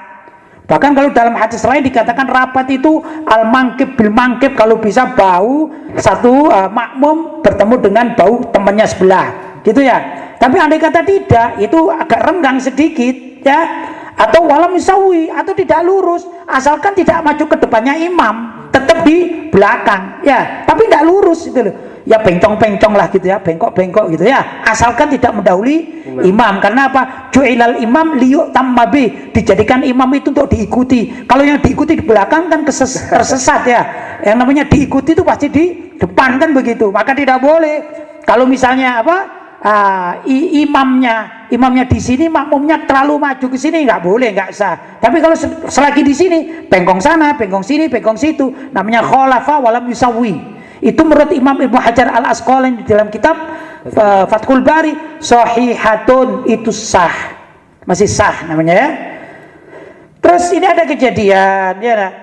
Bahkan kalau dalam hadis lain dikatakan rapat itu al-mangkib bil mangkib, kalau bisa bau satu makmum bertemu dengan bau temannya sebelah, gitu ya. Tapi andai kata tidak, itu agak renggang sedikit ya, atau walam misawi, atau tidak lurus, asalkan tidak maju ke depannya imam, tetap di belakang ya, tapi tidak lurus itu loh. Ya bengkong-bengkong lah gitu ya, bengkok-bengkok gitu ya, asalkan tidak mendahului imam. Karena apa? Ju'ilal imam liyuk tammabi, dijadikan imam itu untuk diikuti. Kalau yang diikuti di belakang kan tersesat ya. Yang namanya diikuti itu pasti di depan, kan begitu. Maka tidak boleh kalau misalnya imamnya di sini, makmumnya terlalu maju ke sini, nggak boleh, nggak sah. Tapi kalau selagi di sini, bengkong sana, bengkong sini, bengkong situ, namanya khalafa walam yusawi. Itu menurut Imam Ibnu Hajar Al-Asqalani di dalam kitab Fathul Bari, sahihatun, itu sah, masih sah namanya ya. Terus ini ada kejadian ya,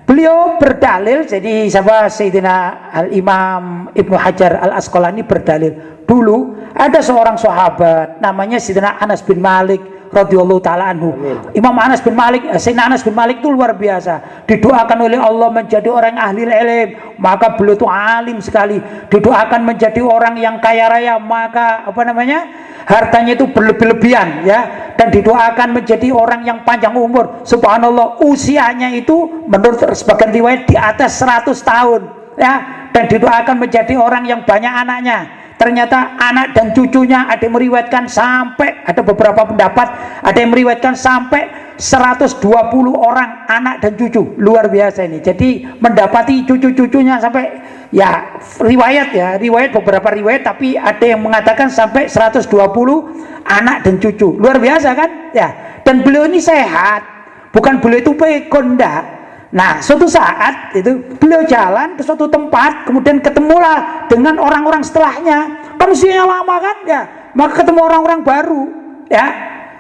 beliau berdalil. Jadi Sayyidina Al-Imam Ibnu Hajar Al-Asqalani berdalil, dulu ada seorang sahabat namanya Sayyidina Anas bin Malik radhiyallahu taala anhu. Imam Anas bin Malik, Sayyidina Anas bin Malik itu luar biasa, didoakan oleh Allah menjadi orang ahli ilmu, maka beliau itu alim sekali. Didoakan menjadi orang yang kaya raya, maka hartanya itu berlebih-lebihan ya, dan didoakan menjadi orang yang panjang umur. Subhanallah, usianya itu menurut sebagian riwayat di atas 100 tahun ya, dan didoakan menjadi orang yang banyak anaknya. Ternyata anak dan cucunya ada yang meriwayatkan sampai, ada beberapa pendapat, ada yang meriwayatkan sampai 120 orang anak dan cucu. Luar biasa ini. Jadi mendapati cucu-cucunya sampai, ya riwayat beberapa riwayat, tapi ada yang mengatakan sampai 120 anak dan cucu. Luar biasa kan? Ya. Dan beliau ini sehat, bukan beliau itu pekon, enggak. Nah, suatu saat itu beliau jalan ke suatu tempat, kemudian ketemulah dengan orang-orang setelahnya. Kan usianya lama kan ya, maka ketemu orang-orang baru ya.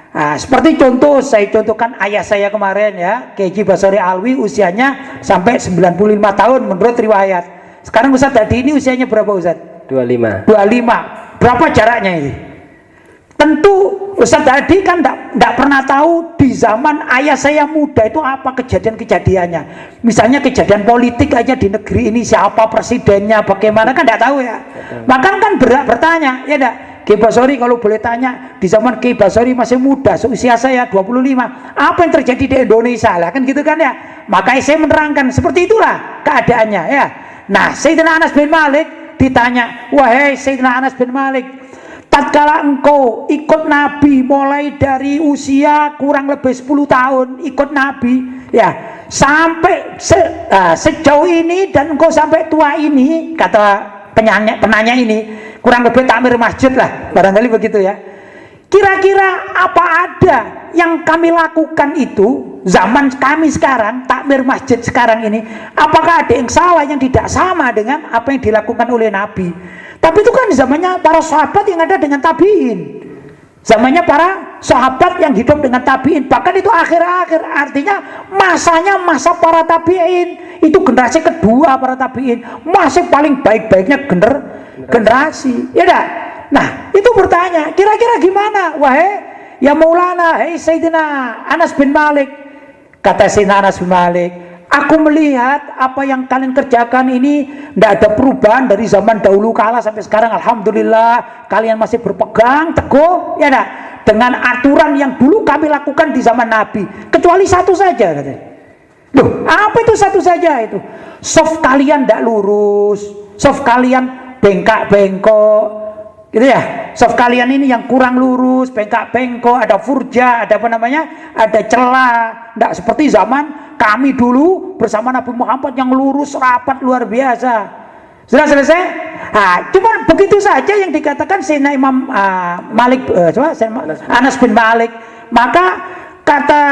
Nah, seperti contoh, saya contohkan ayah saya kemarin ya, Kiai Haji Basori Alwi, usianya sampai 95 tahun menurut riwayat. Sekarang Ustaz tadi ini usianya berapa Ustaz? 25. Berapa jaraknya ini? Tentu Ustaz tadi kan tidak pernah tahu di zaman ayah saya muda itu apa kejadian-kejadiannya. Misalnya kejadian politik aja di negeri ini, siapa presidennya, bagaimana, kan tidak tahu ya. Maka kan berat bertanya, ya enggak? Kiai Basori kalau boleh tanya, di zaman Kiai Basori masih muda, seusia saya 25, apa yang terjadi di Indonesia lah, kan gitu kan ya. Makanya saya menerangkan seperti itulah keadaannya ya. Nah, Sayyidina Anas bin Malik ditanya, wahai Sayyidina Anas bin Malik, tatkala engkau ikut Nabi mulai dari usia kurang lebih 10 tahun ikut Nabi ya, sampai sejauh ini, dan engkau sampai tua ini, kata penanya ini, kurang lebih takmir masjid lah, barangkali begitu ya. Kira-kira apa ada yang kami lakukan itu zaman kami sekarang, takmir masjid sekarang ini, apakah ada yang salah yang tidak sama dengan apa yang dilakukan oleh Nabi? Tapi itu kan zamannya para sahabat yang ada dengan tabiin, zamannya para sahabat yang hidup dengan tabiin, bahkan itu akhir-akhir, artinya masanya masa para tabiin, itu generasi kedua para tabiin, masih paling baik-baiknya generasi, ya dah. Nah, itu bertanya, kira-kira gimana? Wahai ya Maulana, hei Sayyidina Anas bin Malik, kata Sayyidina Anas bin Malik, aku melihat apa yang kalian kerjakan ini tidak ada perubahan dari zaman dahulu kala sampai sekarang. Alhamdulillah kalian masih berpegang teguh ya dah, dengan aturan yang dulu kami lakukan di zaman Nabi, kecuali satu saja katanya. Loh, apa itu satu saja itu? Soft kalian tidak lurus, soft kalian bengkak-bengkok gitu ya. Soft kalian ini yang kurang lurus, bengkak-bengkok, ada furja, ada apa namanya, ada celah. Tidak seperti zaman kami dulu bersama Nabi Muhammad yang lurus rapat luar biasa. Sudah selesai? Nah, cuma begitu saja yang dikatakan Sayyidina Imam Anas bin Malik. Maka kata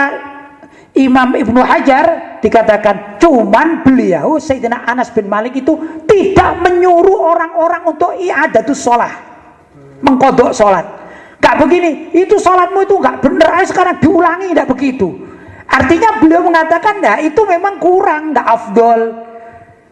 Imam Ibnu Hajar dikatakan, cuman beliau Sayyidina Anas bin Malik itu tidak menyuruh orang-orang untuk i'adatus sholah, mengkodok sholat. Gak begini, itu sholatmu itu gak bener, sekarang diulangi, tidak begitu. Artinya beliau mengatakan, nah itu memang kurang, gak afdol,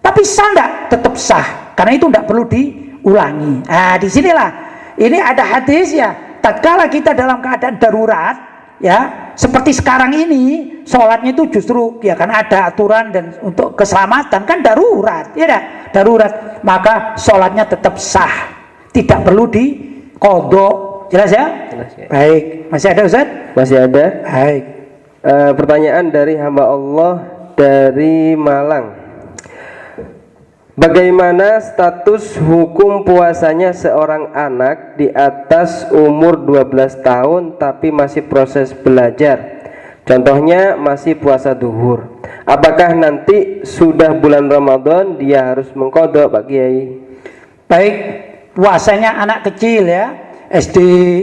tapi sah enggak? Tetap sah, karena itu tidak perlu diulangi. Nah, disinilah ini ada hadis ya, tatkala kita dalam keadaan darurat ya, seperti sekarang ini, sholatnya itu justru ya kan ada aturan dan untuk keselamatan kan darurat, ya dah, darurat, maka sholatnya tetap sah, tidak perlu diqodho. Jelas ya? Jelas ya. Baik, masih ada Ustaz? Masih ada. Baik. Pertanyaan dari hamba Allah dari Malang. Bagaimana status hukum puasanya seorang anak di atas umur 12 tahun tapi masih proses belajar? Contohnya masih puasa duhur. Apakah nanti sudah bulan Ramadan dia harus mengqadha, Pak Kiai? Baik, puasanya anak kecil ya, SD,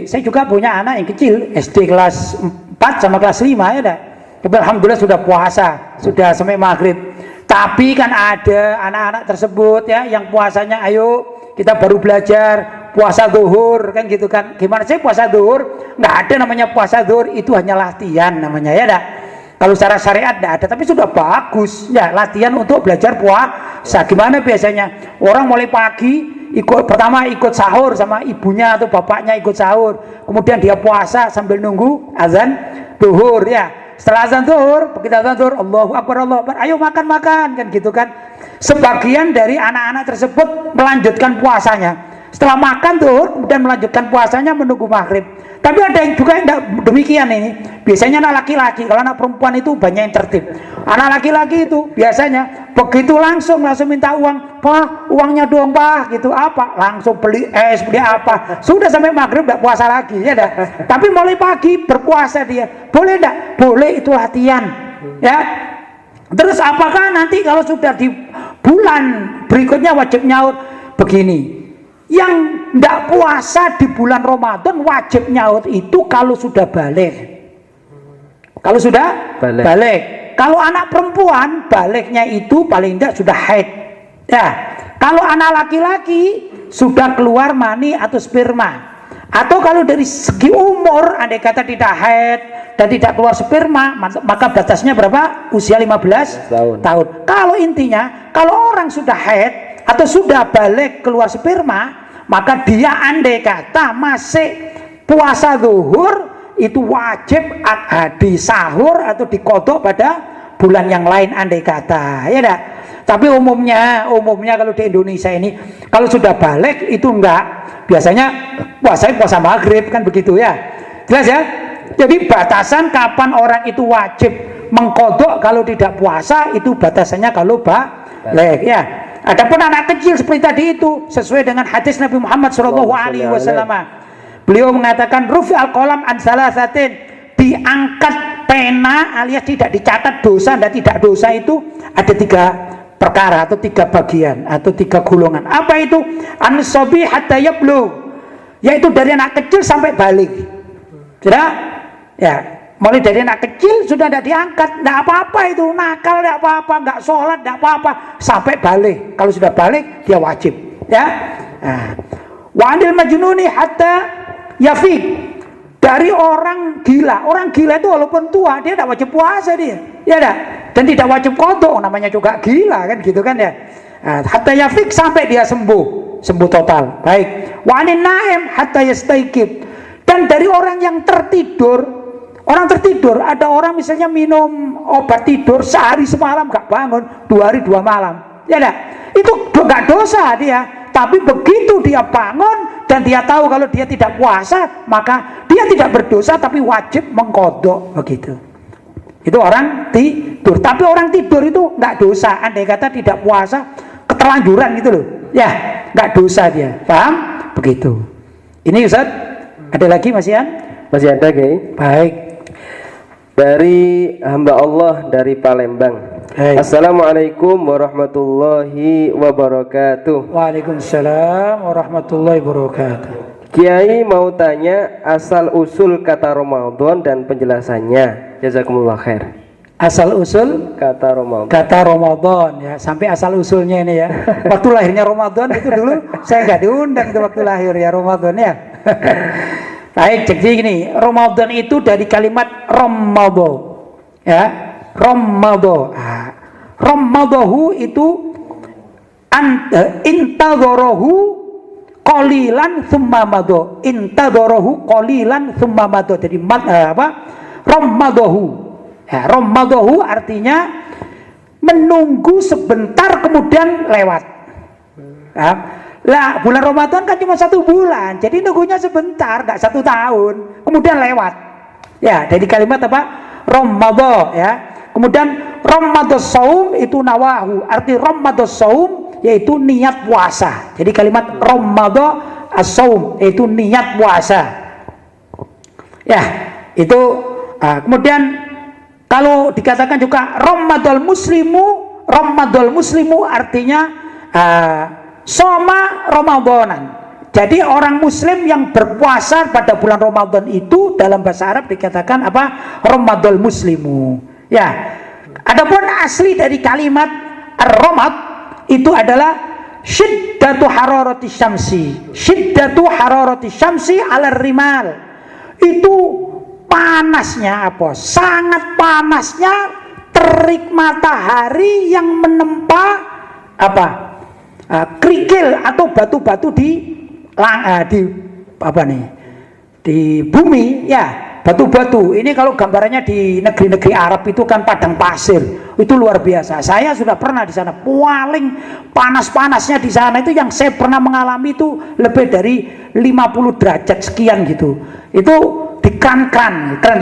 saya juga punya anak yang kecil, SD kelas 4 sama kelas 5 ya dah. Alhamdulillah sudah puasa, sudah sampai maghrib. Tapi kan ada anak-anak tersebut ya yang puasanya, ayo kita baru belajar puasa zuhur kan gitu kan. Gimana sih puasa zuhur? Nggak ada namanya puasa zuhur, itu hanya latihan namanya ya dah. Kalau secara syariat nggak ada, tapi sudah bagus ya latihan untuk belajar puasa. Gimana biasanya? Orang mulai pagi pertama ikut sahur sama ibunya atau bapaknya ikut sahur, kemudian dia puasa sambil nunggu azan zuhur ya. Setelah azan zuhur, begitu azan zuhur, Allahu Akbar, Allahu Akbar, ayo makan-makan kan gitu kan. Sebagian dari anak-anak tersebut melanjutkan puasanya Setelah makan tuh kemudian melanjutkan puasanya menunggu maghrib. Tapi ada yang juga yang demikian ini. Biasanya anak laki-laki, kalau anak perempuan itu banyak yang tertib. Anak laki-laki itu biasanya begitu langsung minta uang, Pak, uangnya dong Pak, gitu. Apa? Langsung beli es, beli apa. Sudah sampai maghrib tidak puasa lagi, ya dah. Tapi mulai pagi berpuasa dia. Boleh tidak? Boleh, itu latihan. Ya. Terus apakah nanti kalau sudah di bulan berikutnya wajib nyaut? Begini. Yang tidak puasa di bulan Ramadan wajib nyaut itu kalau sudah balik. Kalau sudah balik. Kalau anak perempuan baliknya itu paling tidak sudah haid. Ya. Kalau anak laki-laki sudah keluar mani atau sperma. Atau kalau dari segi umur andai kata tidak haid dan tidak keluar sperma, maka batasnya berapa? Usia 15 tahun. Kalau intinya kalau orang sudah haid atau sudah balik keluar sperma, maka dia andai kata masih puasa zuhur itu wajib di sahur atau dikodok pada bulan yang lain andai kata, ya dah. Tapi umumnya kalau di Indonesia ini kalau sudah balik itu enggak, biasanya puasa maghrib kan begitu ya, jelas ya. Jadi batasan kapan orang itu wajib mengkodok kalau tidak puasa itu batasannya kalau balik ya. Adapun anak kecil seperti tadi itu sesuai dengan hadis Nabi Muhammad SAW. Beliau mengatakan rufi al-qalam an salasatin, diangkat pena alias tidak dicatat dosa dan tidak dosa itu ada 3 perkara atau 3 bagian atau 3 golongan. Apa itu? An-sabi hatta yablugh, yaitu dari anak kecil sampai balik. Sudah? Ya. Mulai dari anak kecil sudah tidak diangkat, tidak apa-apa itu, nakal tidak apa-apa, nggak sholat tidak apa-apa, sampai balik. Kalau sudah balik dia wajib, ya. Wa anil majnuni hatta yafiq, dari orang gila itu walaupun tua dia tidak wajib puasa dia, ya dah, dan tidak wajib qadha, namanya juga gila kan gitu kan ya. Hatta yafiq, sampai dia sembuh total. Baik. Wa anil naim hatta yastaiqib, dan dari orang yang tertidur. Orang tertidur, ada orang misalnya minum obat tidur sehari semalam gak bangun, 2 hari 2 malam, ya enggak? Itu gak dosa dia, tapi begitu dia bangun dan dia tahu kalau dia tidak puasa, maka dia tidak berdosa tapi wajib mengkodok, begitu. Itu orang tidur, tapi orang tidur itu gak dosa, andai kata tidak puasa, keterlanjuran gitu loh, ya gak dosa dia, paham? Begitu. Ini Ustaz, ada lagi Mas Ian? Masih ada, Kiai? Baik. Dari hamba Allah dari Palembang. Assalamualaikum warahmatullahi wabarakatuh. Waalaikumsalam warahmatullahi wabarakatuh. Kiai mau tanya asal usul kata Ramadan dan penjelasannya. Jazakumullah khair. Asal usul kata Ramadan. Kata Ramadan ya, sampai asal usulnya ini ya. Waktu lahirnya Ramadan itu dulu saya nggak diundang tuh waktu lahir ya Ramadan ya. Baik, jadi gini, Ramadan itu dari kalimat Ramadho, ya, Ramadho. Ramadhohu itu intadorohu qalilan thumma madho, intadorohu qalilan thumma madho. Jadi Ramadhohu. Ya, Ramadhohu artinya menunggu sebentar kemudian lewat. Ya. Lah bulan Ramadan kan cuma 1 bulan, jadi nunggunya sebentar, nggak 1 tahun, kemudian lewat. Ya, dari kalimat apa? Ramadhan, ya. Kemudian Ramadhus saum itu nawahu, arti Ramadhus saum yaitu niat puasa. Jadi kalimat Ramadhan as-saum yaitu niat puasa. Ya, itu kemudian kalau dikatakan juga Ramadhul muslimu artinya soma Ramadanan. Jadi orang muslim yang berpuasa pada bulan Ramadan itu dalam bahasa Arab dikatakan apa? Ramadhul muslimu. Ya. Adapun asli dari kalimat ar-ramad itu adalah syiddatu hararati syamsi. Syiddatu hararati syamsi 'ala rimal. Itu panasnya apa? Sangat panasnya terik matahari yang menempa apa? Kerikil atau batu-batu di bumi ya, batu-batu. Ini kalau gambarannya di negeri-negeri Arab itu kan padang pasir, itu luar biasa. Saya sudah pernah di sana, paling panas-panasnya di sana itu yang saya pernah mengalami itu lebih dari 50 derajat sekian gitu. Itu di kran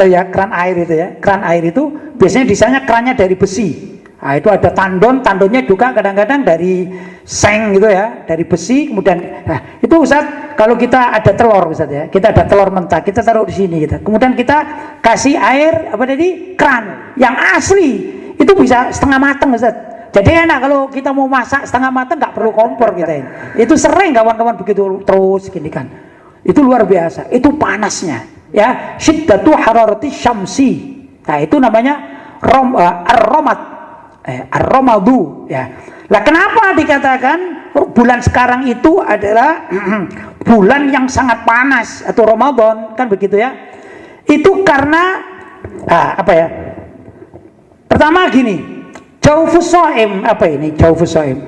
ya, kran air itu ya, kran air itu biasanya di sana krannya dari besi. Nah, itu ada tandonnya juga kadang-kadang dari seng gitu ya, dari besi. Kemudian, nah, itu Ustaz, kalau kita ada telur Ustaz ya, kita ada telur mentah, kita taruh di sini gitu. Kemudian kita kasih air apa tadi, kran yang asli, itu bisa setengah matang Ustaz. Jadi enak kalau kita mau masak setengah matang, nggak perlu kompor kita ini. Itu sering kawan-kawan begitu terus gini kan. Itu luar biasa, itu panasnya ya, syiddatu hararati syamsi. Nah, itu namanya ar-romat. Ar-Ramadu ya. Lah kenapa dikatakan bulan sekarang itu adalah bulan yang sangat panas atau Ramadan kan begitu ya? Itu karena apa ya? Pertama gini, Jawfus Shaim, apa ini Jawfus Shaim?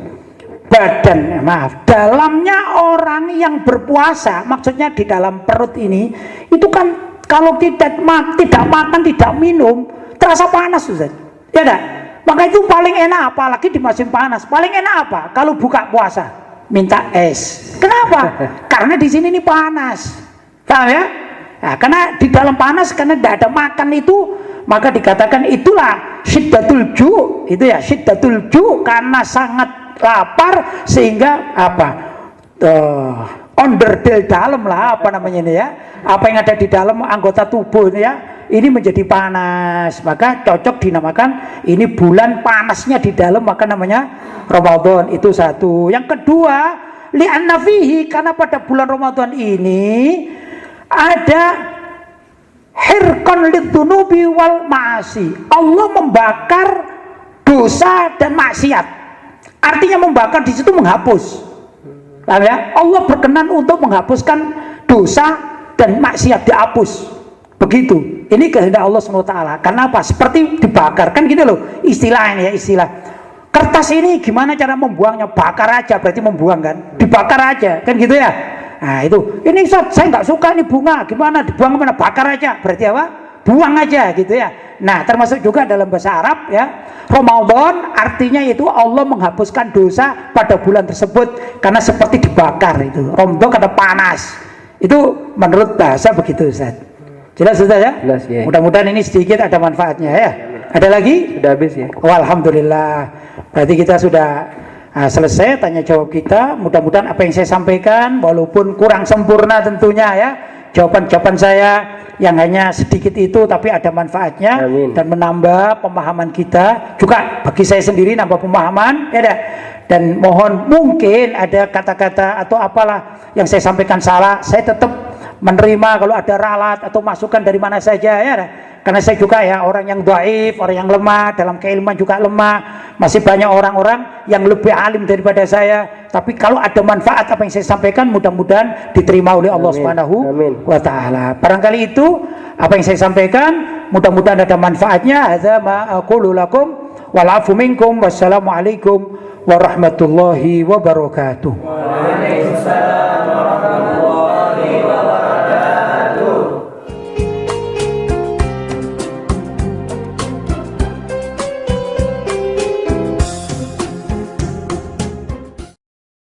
Badan, maaf, dalamnya orang yang berpuasa, maksudnya di dalam perut ini, itu kan kalau tidak makan, tidak minum, terasa panas Ustaz. Ya enggak? Maka itu paling enak, apalagi di musim panas. Paling enak apa? Kalau buka puasa, minta es. Kenapa? Karena di sini ini panas. Paham ya? Nah, karena di dalam panas, karena tidak ada makan itu, maka dikatakan itulah syiddatul ju'. Itu ya, syiddatul ju' karena sangat lapar sehingga apa? Onderdil dalam lah, apa namanya ini ya? Apa yang ada di dalam anggota tubuh ini ya? Ini menjadi panas, maka cocok dinamakan ini bulan panasnya di dalam, maka namanya Ramadan. Itu satu. Yang kedua, li'anna fihi, karena pada bulan Ramadan ini ada hirqan lidzunubi wal ma'asi. Allah membakar dosa dan maksiat. Artinya membakar di situ menghapus. Paham ya? Allah berkenan untuk menghapuskan dosa dan maksiat, dihapus. Begitu. Ini kehendak Allah SWT. Kenapa? Seperti dibakar kan gitu loh. Istilah ini ya, istilah. Kertas ini gimana cara membuangnya? Bakar aja, berarti membuang kan? Dibakar aja, kan gitu ya. Nah itu. Ini Ustaz, saya nggak suka nih bunga. Gimana? Dibuang kemana? Bakar aja. Berarti apa? Buang aja gitu ya. Nah termasuk juga dalam bahasa Arab ya, Ramadan artinya itu Allah menghapuskan dosa pada bulan tersebut karena seperti dibakar itu. Ramadan karena panas. Itu menurut bahasa begitu Ustaz. Jelas sudah ya? Jelas ya. Mudah-mudahan ini sedikit ada manfaatnya ya. Ada lagi? Sudah habis ya. Oh, alhamdulillah. Berarti kita sudah selesai tanya jawab kita. Mudah-mudahan apa yang saya sampaikan walaupun kurang sempurna tentunya ya, jawaban-jawaban saya yang hanya sedikit itu tapi ada manfaatnya. Amin. Dan menambah pemahaman kita. Juga bagi saya sendiri nambah pemahaman ya dah. Dan mohon mungkin ada kata-kata atau apalah yang saya sampaikan salah, saya tetap menerima kalau ada ralat atau masukan dari mana saja ya. Karena saya juga ya orang yang dhaif, orang yang lemah, dalam keilmuan juga lemah. Masih banyak orang-orang yang lebih alim daripada saya. Tapi kalau ada manfaat apa yang saya sampaikan, mudah-mudahan diterima oleh Allah Subhanahu wa taala. Barangkali itu apa yang saya sampaikan, mudah-mudahan ada manfaatnya. Hadza ma aqulu lakum wal afu minkum. Wassalamualaikum warahmatullahi wabarakatuh. Waalaikumsalam.